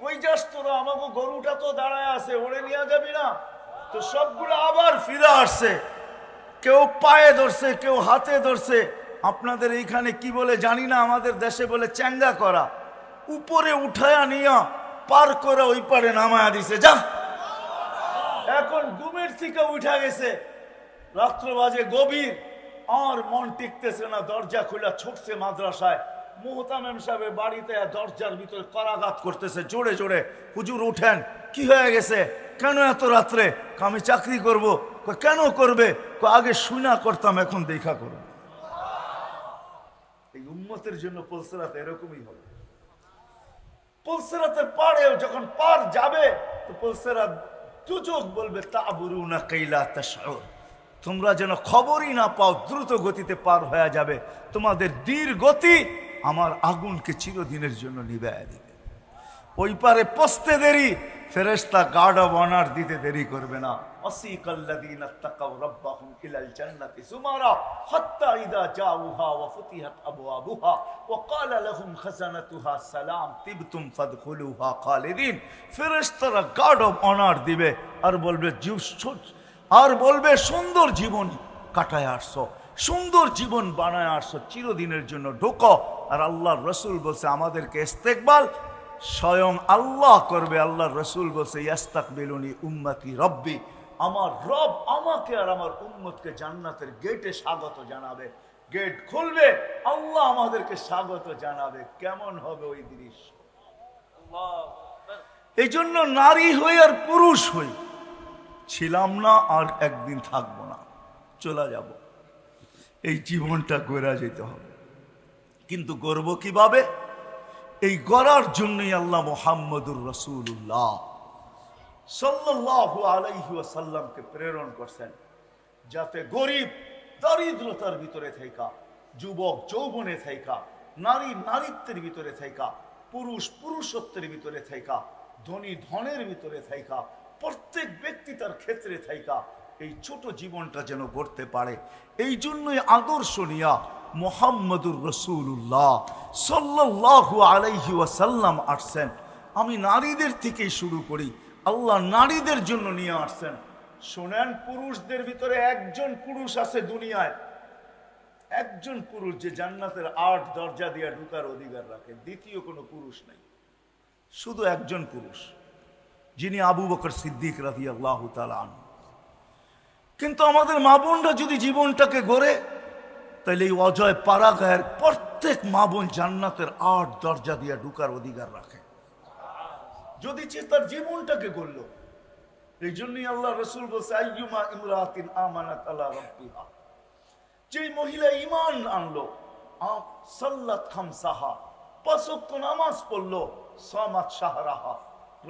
কই যাস তোরা, আমাকে গরুটা তো দাঁড়ায় আছে, ওরে নিয়ে যাবি না? তো সবগুলো আবার ফিরে আসছে, কেউ পায়ে ধরছে, কেউ হাতে ধরছে। আপনাদের এইখানে কি বলে জানি না, আমাদের দেশে বলে চ্যাঙ্গা করা। উপরে উঠায়া নিয়া পার করে ওই পারে নামায়া দিছে, যা। এখন ঘুমের থেকে উঠা গেছে, রাত্র বাজে গভীর, আর মন টিকতেছে না, দরজা খুলে ছুটছে মাদ্রাসায়। মুহতামিম সাহেবের বাড়িতে দরজার ভিতরে করাঘাত করতেছে জোরে জোরে, হুজুর উঠেন, কি হয়ে গেছে, কেন এত রাত্রে? আমি চাকরি করব। কেন করবে? আগে শুনা করতাম, এখন দেখা করব। এই উম্মতের জন্য পুলসিরাত এরকমই হবে। পুলসিরাতের পাড়েও যখন পার যাবে তো পুলসিরাত দুচোখ বলবে তাবুরুনা কাইলা তাশউর, তোমরা যেন খবরই না পাও, দ্রুত গতিতে পার হয়ে যাবে। তোমাদের ধীর গতি আমার আগুনকে চিরদিনের জন্য নিভাইয়া দিবে। ওই পারে পৌঁছতে দেরি, ফেরেশতা গার্ড অফ অনার দিতে দেরি করবে না। ওয়াসিকাল্লাযীনা তাকাউ রাব্বাহুম ইলাল জান্নাতি সুমারা হাত্তা ইযা জাউহা ওয়া ফুতিহাত আবওয়াবুহা ওয়া ক্বালা লাহুম খাযানাতুহা সালাম তিবতুম ফাদখুলুহা খালিদিন। ফেরেশতারা গার্ড অফ অনার দিবে আর বলবে সুন্দর জীবন কাটায় আসছো, সুন্দর জীবন বানায় আসছো, চিরদিনের জন্য ঢোকো। আর আল্লাহর রাসূল বলছে আমাদেরকে ইস্তেকবাল স্বয়ং আল্লাহ করবে। আল্লাহর রাসূল বলছে ইয়াস্তাকবিলুনি উম্মতি রব্বি, আমার রব আমাকে আর আমার উম্মতকে জান্নাতের গেটে স্বাগত জানাবে। গেট খুলবে, আল্লাহ আমাদেরকে স্বাগত জানাবে। কেমন হবে ওই দৃশ্য! এই জন্য নারী হই আর পুরুষ হই, ছিলাম না আর একদিন থাকবো না, চলে যাব। এই জীবনটা গড়া যেতে হবে, কিন্তু গড়ব কিভাবে? এই গড়ার জন্যই আল্লাহ মুহাম্মদুর রাসূলুল্লাহ সাল্লাল্লাহু আলাইহি ওয়াসাল্লামকে প্রেরণ করছেন, যাতে গরিব দারিদ্রতার ভিতরে থাকা, যুবক যৌবনে থাকা, নারী নারীত্বের ভিতরে থাকা, পুরুষ পুরুষত্বের ভিতরে থাকা, ধনী ধনের ভিতরে থাকা, প্রত্যেক ব্যক্তি তার ক্ষেত্রে থাকা এই ছোট জীবনটা যেন গড়তে পারে। এই জন্যই আদর্শ নিয়া মুহাম্মদুর রাসূলুল্লাহ সাল্লাল্লাহু আলাইহি ওয়াসাল্লাম আসছেন। আমি নারীদের থেকেই শুরু করি, আল্লাহ নারীদের জন্য নিয়ে আসছেন। শোনেন, পুরুষদের ভিতরে একজন পুরুষ আছে দুনিয়ায়, একজন পুরুষ যে জান্নাতের ৮ দরজা দিয়ে ঢোকার অধিকার রাখে, দ্বিতীয় কোনো পুরুষ নাই, শুধু একজন পুরুষ, যিনি আবু বকর সিদ্দিক রাদিয়াল্লাহু তাআলা আনহু। কিন্তু আমাদের মা বোনরা যদি জীবনটাকে গড়ে, তাহলে এই অজয় পাড়াগাঁয়ের প্রত্যেক মা বোন জান্নাতের ৮ দরজা দিয়ে ঢোকার অধিকার রাখে, যদি তার জীবনটাকে গড়ল। এই জন্যই আল্লাহ রাসূল বলছে আইয়ুমা ইমরাতিন আমানাত আলা রাব্বিহা, যে মহিলা ঈমান আনলো, সাল্লাত খামসাহা, ৫ ওয়াক্ত নামাজ পড়লো, সামাত শাহরাহা,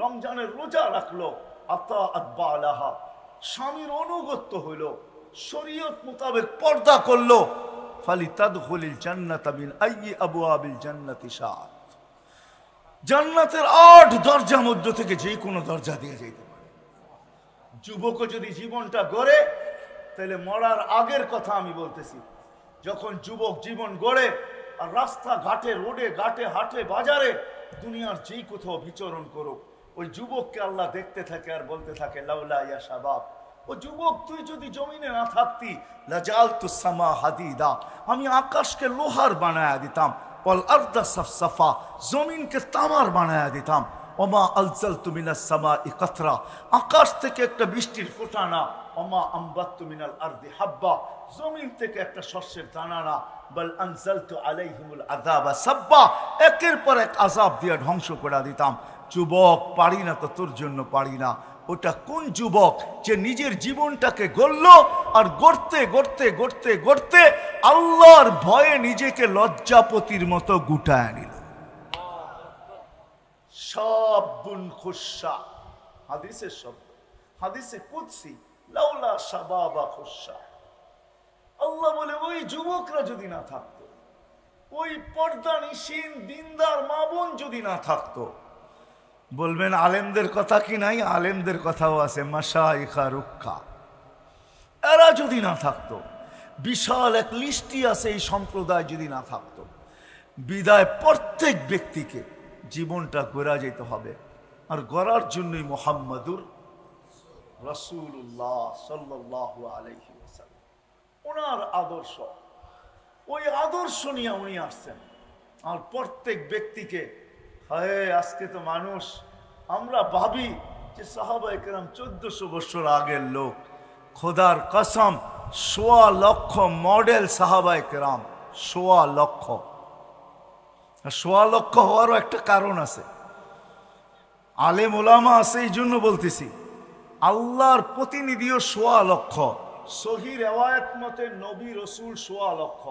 রমজানের রোজা রাখলো, আতাআত বালাহা, স্বামীর অনুগত্য হইল, শরীয়ত মোতাবেক পর্দা করলো, ফালিতাদখুলিল জান্নাতা মিন আইয়ি আবওয়াবিল জান্নাতি শাআত, জান্নাতের ৮ দরজার মধ্য থেকে যে কোনো দরজা দিয়ে যেতে পারে। যুবকও যদি জীবনটা গড়ে, তাহলে মরার আগের কথা আমি বলতেছি, যখন যুবক জীবন গড়ে আর রাস্তা ঘাটে, রোডে ঘাটে, হাটে বাজারে, দুনিয়ার যেই কোথাও বিচরণ করুক, ওই যুবককে আল্লাহ দেখতে থাকে আর বলতে থাকে লাউলা ইয়া শাবাব, ও যুবক তুই যদি জমিনে না থাকতি, লাজালতুস সামা হাদিদা, আমি আকাশকে লোহার বানায়া দিতাম, ওয়াল আরদা সাফসাফা, জমিনকে তামার বানায়া দিতাম, ওমা আলজালতু মিনাস সামাই কাতরা, আকাশ থেকে একটা বৃষ্টির ফোঁটা না, ওমা আমবাততু মিনাল আরদি হাব্বা, জমিন থেকে একটা শস্যের দানা না, বল আনজালতু আলাইহিমুল আযাবা সাব্বা, একের পর এক আযাব দিয়ে ধ্বংস করে দিতাম। যুবক পারি না তো তোর জন্য পারি না। ওটা কোন যুবক যে নিজের জীবনটাকে গড়ল আর গড়তে গড়তে গড়তে গড়তে আল্লাহর ভয়ে নিজেকে লজ্জাপতির মতো গুটায় নিল। শাবুন খুশা, হাদিসের শব্দ, হাদিসে কুদসি, লাউলা শাবাবা খুশা, আল্লাহ বলে ওই যুবকরা যদি না থাকতো, ওই পর্দা নিশীন দিনদার মা বোন যদি না থাকতো, বলবেন আলেমদের কথা কি নাই? আলেমদের কথাও আছে, মাশাইখা রুক্কা, এরা যদি না থাকতো, বিশাল এক লিস্টি আছে, এই সম্প্রদায় যদি না থাকতো, বিদায় প্রত্যেক ব্যক্তিকে জীবনটা গড়া যেতে হবে। আর গড়ার জন্যই মুহাম্মদুর রাসূলুল্লাহ সাল্লাল্লাহু আলাইহি ওয়াসাল্লাম, ওনার আদর্শ, ওই আদর্শ নিয়ে উনি আসছেন। আর প্রত্যেক ব্যক্তিকে, হায় আজকে তো মানুষ, আমরা ভাবি যে সাহাবায়ে কেরাম 1400 বছর আগের লোক, খোদার কসম সোয়া লক্ষ মডেল সাহাবায়ে কেরাম, সোয়া লক্ষ। সোয়া লক্ষ হওয়ারও একটা কারণ আছে, আলেম ওলামা আছে, এই জন্য বলতেছি। আল্লাহর প্রতিনিধিও সোয়া লক্ষ, সহি রেওয়ায়াত মতে নবী রসুল সোয়া লক্ষ।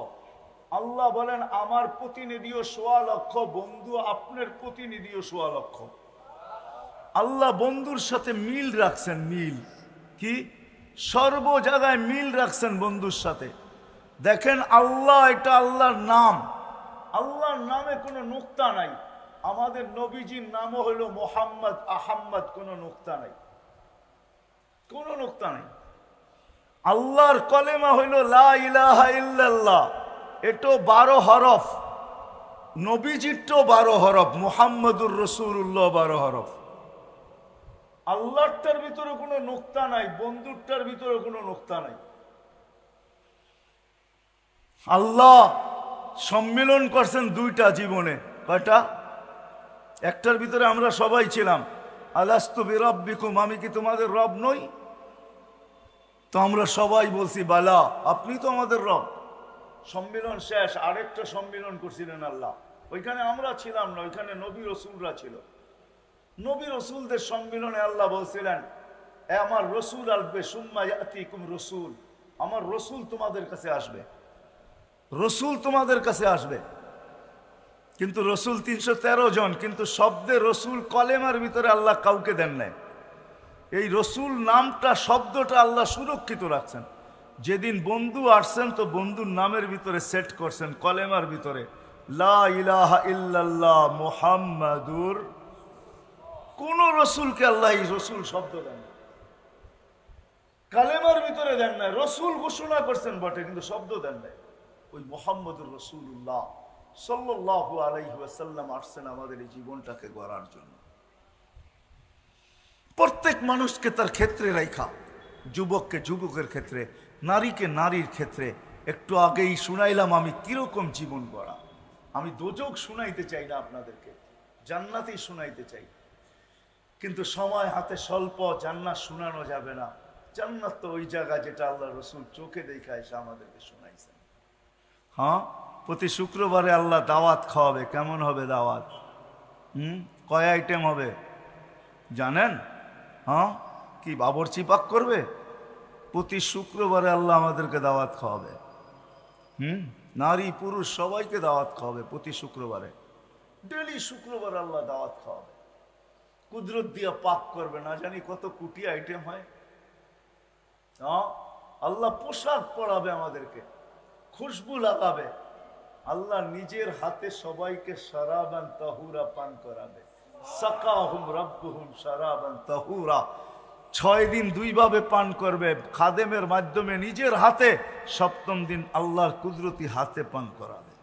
আল্লাহ বলেন আমার প্রতিনিধিও সোয়া লক্ষ, বন্ধু আপনার প্রতিনিধিও সোয়া লক্ষ। আল্লাহ বন্ধুর সাথে মিল রাখছেন, মিল কি সর্ব জায়গায় মিল রাখছেন বন্ধুর সাথে। দেখেন আল্লাহ, এটা আল্লাহর নাম, আল্লাহর নামে কোনো নুক্তা নাই। আমাদের নবীজির নামও হইল মোহাম্মদ আহাম্মদ, কোনো নুক্তা নাই, কোনো নুক্তা নাই। আল্লাহর কলেমা হইল লা ইলাহা ইল্লাল্লাহ, এটাও 12 হরফ, নবীজিরটাও 12 হরফ, মুহাম্মদুর রাসূলুল্লাহ 12 হরফ। আল্লাহটার ভিতরে কোনো নুক্তা নাই, বন্ধুরটার ভিতরে কোনো নুক্তা নাই। আল্লাহ সম্মিলন করছেন দুইটা জীবনে, কয়টা? একটার ভিতরে আমরা সবাই ছিলাম, আলাস্তু বিরাব্বিকুম, আমি কি তোমাদের রব নই? তো আমরা সবাই বলছি বালা, আপনি তো আমাদের রব। সম্মিলন শেষ, আরেকটা সম্মিলন করছিলেন আল্লাহ, ওইখানে আমরা ছিলাম না, ওইখানে নবী রসুলরা ছিল। নবী রসুলদের সম্মিলনে আল্লাহ বলছিলেন এ আমার রসুল আসবে, সুম্মা ইয়াতিকুম রসুল, আমার রসুল তোমাদের কাছে আসবে, রসুল তোমাদের কাছে আসবে। কিন্তু রসুল 313 জন, কিন্তু শব্দে রসুল কলেমার ভিতরে আল্লাহ কাউকে দেন নাই। এই রসুল নামটা, শব্দটা আল্লাহ সুরক্ষিত রাখছেন। যেদিন বন্ধু আসছেন তো বন্ধুর নামের ভিতরে সেট করছেন, কলেমার ভিতরে লা ইলাহা ইল্লাল্লাহ মুহাম্মাদুর। কোন রসুলকে আল্লাহ এই রসুল শব্দ দেন না, কালেমার ভিতরে দেন নাই। রসুল ঘোষণা করছেন বটে, কিন্তু শব্দ দেন নাই। ওই মুহাম্মদুর রাসূলুল্লাহ সাল্লাল্লাহু আলাইহি ওয়াসাল্লাম আসছেন আমাদের এই জীবনটাকে গড়ার জন্য। প্রত্যেক মানুষকে তার ক্ষেত্রে রাখা, যুবককে যুবকের ক্ষেত্রে, নারীকে নারীর ক্ষেত্রে। একটু আগেই শুনাইলাম আমি কিরকম জীবন গড়া। আমি দোজক শুনাইতে চাই না আপনাদেরকে, জান্নাতেই শুনাইতে চাই, কিন্তু সময় হাতে স্বল্প, জান্নাত শোনানো যাবে না। জান্নাত তো ওই জায়গা যেটা আল্লাহ রসুল চোখে দেখা এসে আমাদেরকে শোনাইছেন। হ্যাঁ, প্রতি শুক্রবারে আল্লাহ দাওয়াত খাওয়াবে। কেমন হবে দাওয়াত? কয় আইটেম হবে জানেন? হ্যাঁ, কি বাবরচি পাক করবে? প্রতি শুক্রবারে আল্লাহ আমাদেরকে দাওয়াত খাওয়াবে। নারী পুরুষ সবাইকে দাওয়াত খাওয়াবে প্রতি শুক্রবারে। ডেলি শুক্রবার আল্লাহ দাওয়াত খাওয়াবে, কুদরত দিয়া পাক করবে। না জানি কত কোটি আইটেম হয়। হ্যাঁ, আল্লাহ পোশাক পরাবে আমাদেরকে, খুশবু লাগাবে। আল্লাহ নিজের হাতে সবাইকে শারাবান তাহুরা পান করাবে। সাকাহুম রাব্বুহুম শারাবান তাহুরা। 6 দিন 2 ভাবে পান করবে, খাদেমের মাধ্যমে নিজের হাতে। 7ম দিন আল্লাহর কুদরতি হাতে পান করাবে।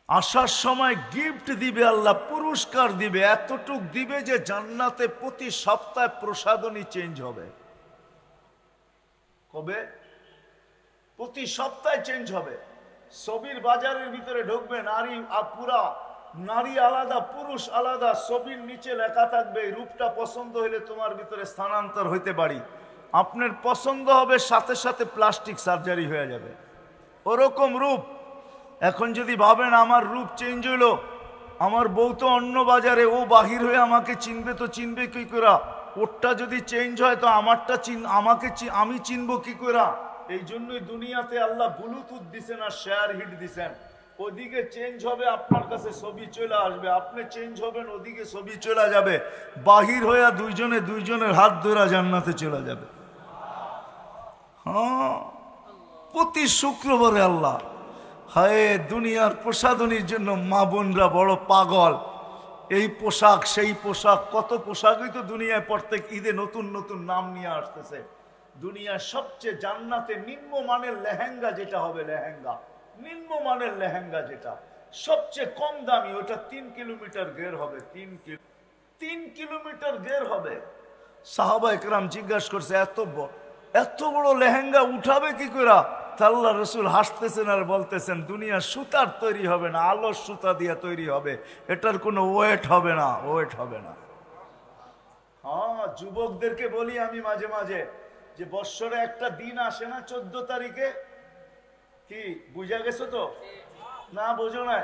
আসার সময় গিফট দিবে আল্লাহ, পুরস্কার দিবে, এতটুক দিবে যে জান্নাতে প্রতি সপ্তাহে প্রসাদনী চেঞ্জ হবে। কবে? প্রতি সপ্তাহে চেঞ্জ হবে। ছবির বাজারের ভিতরে ঢুকবে, নারী পুরা, নারী আলাদা পুরুষ আলাদা, ছবির নিচে লেখা থাকবে এই রূপটা পছন্দ হইলে তোমার ভিতরে স্থানান্তর হইতে পারি। আপনার পছন্দ হবে, সাথে সাথে প্লাস্টিক সার্জারি হয়ে যাবে, ওরকম রূপ। এখন যদি ভাবেন আমার রূপ চেঞ্জ হইলো, আমার বউ তো অন্য বাজারে, ও বাহির হয়ে আমাকে চিনবে, তো চিনবে কি করে? ওরটা যদি চেঞ্জ হয় তো আমারটা আমি চিনবো কি করে? এই জন্যই দুনিয়াতে আল্লাহ ব্লুটুথ দিছেন আর শেয়ার হিট দিছেন। ওদিকে চেঞ্জ হবে, আপনার কাছে ছবি চলে আসবে, আপনি চেঞ্জ হবেন, ওদিকে ছবি চলে যাবে। বাহির হইয়া দুইজনের হাত ধরে জান্নাতে চলে যাবে। হ্যাঁ, প্রতি শুক্রবারে আল্লাহ। হায়, দুনিয়ার প্রসাদনীর জন্য মা বোনরা বড় পাগল। এই পোশাক সেই পোশাক, কত পোশাকই তো দুনিয়ায় প্রত্যেক ঈদে নতুন নতুন নাম নিয়ে আসতেছে। দুনিয়ার সবচেয়ে জান্নাতে নিম্নমানের লেহেঙ্গা যেটা হবে, লেহেঙ্গা নিম্নমানের লেহেঙ্গা যেটা সবচেয়ে কম দামি, ওটা 3 কিলোমিটার গের হবে। 3 কিলোমিটার গের হবে। সাহাবা একরাম জিজ্ঞাসা করছে এত বড় লেহেঙ্গা উঠাবে কি করে? আল্লাহ রসুল হাসতেছেন আর বলতেছেন দুনিয়া সুতার তৈরি হবে না, আলোর সুতা দিয়ে তৈরি হবে, এটার কোনো ওয়েট হবে না, ওয়েট হবে না। হ্যাঁ, যুবকদেরকে বলি আমি মাঝে মাঝে, যে বৎসরে একটা দিন আসে না 14 তারিখে, কি বুঝা গেছো তো? না বোঝো না,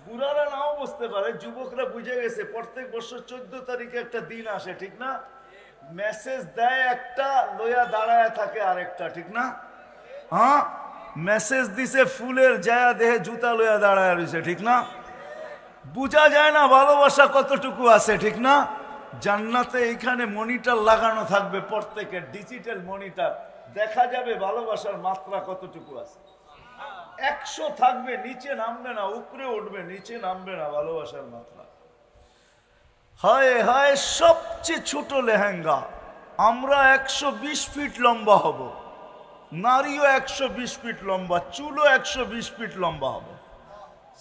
বুড়ারা নাও বুঝতে পারে, যুবকরা বুঝে গেছে প্রত্যেক বছর 14 তারিখে একটা দিন আসে, ঠিক না? মেসেজ দেয় একটা, লইয়া দাঁড়ায় থাকে আরেকটা, ঠিক না? হ্যাঁ, মেসেজ দিছে ফুলের জায়া দেহে জুতা লইয়া দাঁড়ায় রয়েছে, ঠিক না? বুঝা যায় না ভালোবাসা কতটুকু আছে, ঠিক না? জান্নাতে এইখানে মনিটর লাগানো থাকবে, প্রত্যেকের ডিজিটাল মনিটর, দেখা যাবে ভালোবাসার মাত্রা কতটুকু আছে। 100 থাকবে, নিচে নামবে না, উপরে উঠবে, নিচে নামবে না ভালোবাসার মাত্রা। হায় হায়, সবচেয়ে ছোট লেহেঙ্গা, আমরা 120 ফিট লম্বা হব, নারীও 120 ফিট লম্বা, চুলও 120 ফিট লম্বা হবে।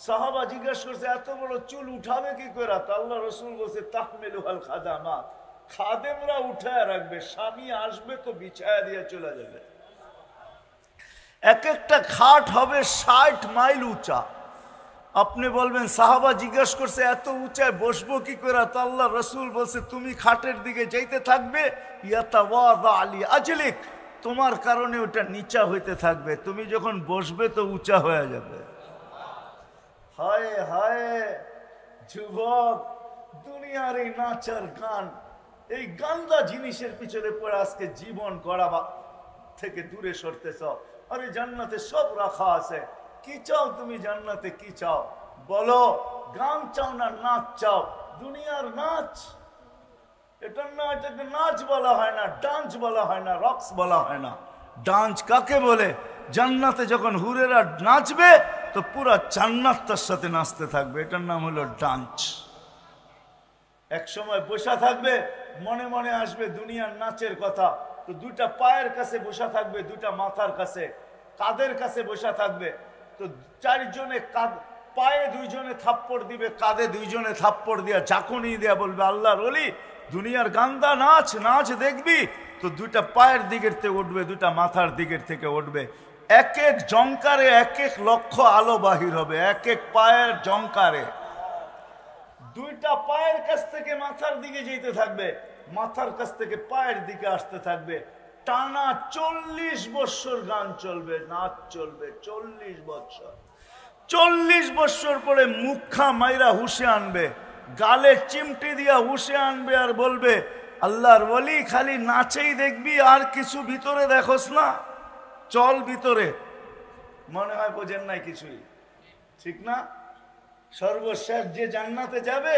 সাহাবা জিজ্ঞাসা করছে এত বড় চুল উঠাবে কি করে? আল্লাহ রসুল বলছে তাহমিলুহাল খাদামাত, খাদেমরা উঠায় রাখবে, স্বামী আসবে তো বিছায়া দিয়ে চলে যাবে। এক একটা খাট হবে 60 মাইল উঁচা। আপনি বলবেন সাহাবা জিজ্ঞাসা করছে এত উঁচায় বসবো কি করে? আল্লাহ রসুল বলছে তুমি খাটের দিকে যাইতে থাকবে, ইয়াতাওয়াদা আলী আজলিক, তোমার কারণে ওটা নিচা হইতে থাকবে, তুমি যখন বসবে তো উঁচা হয়ে যাবে। হায় হায় যুবক, দুনিয়ার এই নাচার গান, এই গান্দা জিনিসের পিছনে পড়ে আজকে জীবন গড়া থেকে দূরে সরতেছ। আরে জান্নাতে সব রাখা আছে, কি চাও তুমি জান্নাতে? কি চাও বলো? গান চাও না নাচ চাও? দুনিয়ার নাচ, এটা না, এটাকে নাচ বলা হয় না, ডান্স বলা হয় না, রক্স বলা হয় না। ডান্স কাকে বলে? জান্নাতে যখন হুরেরা নাচবে তো পুরা জান্নাত তার সাথে নাচতে থাকবে, এটার নাম হলো ডান্স। এক সময় বসা থাকবে, মনে মনে আসবে দুনিয়ার নাচের কথা, তো দুইটা পায়ের কাছে বসা থাকবে, দুইটা মাথার কাছে, কাঁধের কাছে বসা থাকবে, তো চারজনে পায়ে দুইজনে থাপ্পড় দিবে, কাঁধে দুইজনে থাপ্পড় দিয়া ঝাঁকুনি দিয়া বলবে আল্লাহর ওলি দুনিয়ার গান্দা নাচ, নাচ দেখবি? তো দুইটা পায়ের দিকের থেকে উঠবে, দুইটা মাথার দিকের থেকে উঠবে, এক এক জঙ্কারে এক এক লক্ষ আলো বাহির হবে, এক এক পায়ের জঙ্কারে। দুইটা পায়ের কাছ থেকে মাথার দিকে যেতে থাকবে, মাথার কাছ থেকে পায়ের দিকে আসতে থাকবে, টানা 40 বৎসর গান চলবে, নাচ চলবে, 40 বৎসর। 40 বৎসর পরে মুখা মাইরা হুশে আনবে, গালে চিমটি দিয়া হুশে আনবে, আর বলবে আল্লাহর ওলি খালি নাচেই দেখবি, আর কিছু ভিতরে দেখোস না, চল ভিতরে। মনে হয় বোঝেন নাই কিছুই, ঠিক না? সর্বশেষ যে জান্নাতে যাবে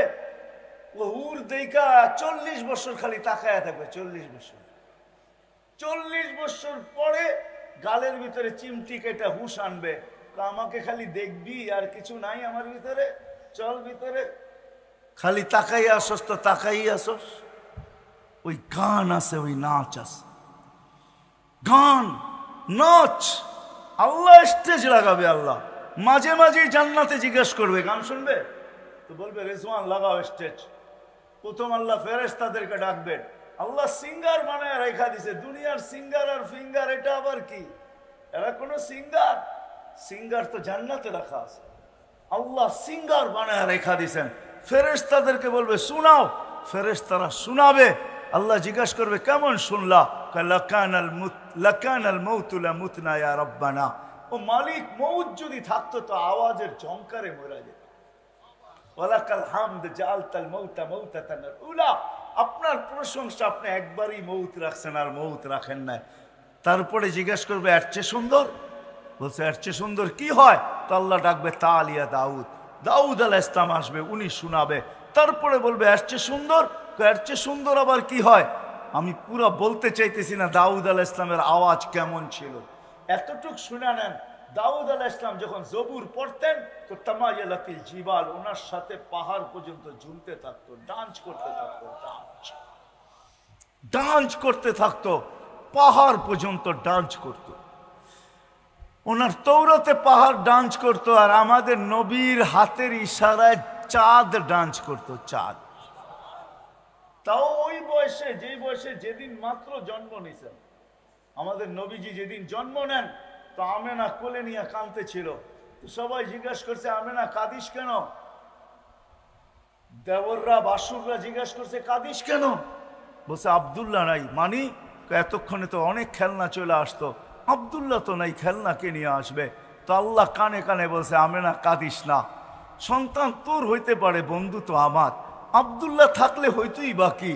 ও হুর দেখা 40 বছর খালি তাকায়া থাকবে, 40 বছর। 40 বছর পরে গালের ভিতরে চিমটি কেটে হুশ আনবে, আমাকে খালি দেখবি, আর কিছু নাই আমার ভিতরে, চল ভিতরে। খালি তাকাই আসস তো তাকাই আসস। ওই গান আছে, ওই নাচ আছে, গান নাচ। আল্লাহ স্টেজ লাগাবে, আল্লাহ মাঝে মাঝে জান্নাতে জিজ্ঞেস করবে গান শুনবে, তো বলবে রেজওয়ান লাগাও স্টেজ। প্রথম আল্লাহ ফেরেশতাদেরকে ডাকবেন, আল্লাহ সিঙ্গার বানায় রেখা দিছে, দুনিয়ার সিঙ্গার আর ফিঙ্গার এটা আবার কি? এরা কোন সিঙ্গার? সিঙ্গার তো জান্নাতে রাখা আছে, আল্লাহ সিঙ্গার বানায় রেখা দিছেন। ফেরেশতাদেরকে বলবে শোনাও, ফেরেশতারা শোনাবে। আল্লাহ জিজ্ঞাসা করবে কেমন শুনলা? লাকানাল মাউতু লামুতনা ইয়া রাব্বানা। ও মালিক, মউত যদি থাকতো তো আওয়াজের ঝংকারে মরা যেত। ওয়ালাকাল হামদ জাআলতাল মাউতা মাউতাতান উলা। আপনার প্রশংসা, আপনি একবারই মউত রাখছেন আর মউত রাখেন না। তারপরে জিজ্ঞাসা করবে এর চেয়ে সুন্দর? বলছে এর চেয়ে সুন্দর কি হয়? তো আল্লাহ ডাকবে তালিয়া দাউদ, দাউদ আলাইহিস সালাম আসবে, উনি শোনাবে। তারপরে বলবে এর চেয়ে সুন্দর? এর চেয়ে সুন্দর আবার কি হয়? আমি পুরো বলতে চাইতেছি না দাউদ আলাইহিস সালামের আওয়াজ কেমন ছিল, এতটুক শুনে নেন। দাউদ আলাইহিস সালাম যখন জবুর পড়তেন তো তামায়ালাতিল জিবাল, ওনার সাথে পাহাড় পর্যন্ত ঝুলতে থাকতো, ডান্স করতে থাকতো, ডান্স করতে থাকতো, পাহাড় পর্যন্ত ডান্স করতো। ওনার তৌরাতে পাহাড় ডান্স করতো, আর আমাদের নবীর হাতের ইশারায় চাঁদ ডান্স করতো, চাঁদ। তাও ওই বয়সে, যেই বয়সে যেদিন মাত্র জন্ম নিয়েছেন আমাদের নবীজি, যেদিন জন্ম নেন তো আমেনা কোলে নিয়ে কাঁদতে ছিল। তো সবাই জিজ্ঞাসা করছে আমেনা কাঁদিস কেন? দেবররা বাসুররা জিজ্ঞাসা করছে কাঁদিস কেন? বলছে আব্দুল্লাহ নাই। মানি এতক্ষণে তো অনেক খেলনা চলে আসতো, আব্দুল্লাহ তো নাই, খেলনা কে নিয়ে আসবে? তো আল্লাহ কানে কানে বলছে, আমেনা কাঁদিস না, সন্তান তোর হইতে পারে, বন্ধু তো আমার। আব্দুল্লাহ থাকলে হইতোই বাকি,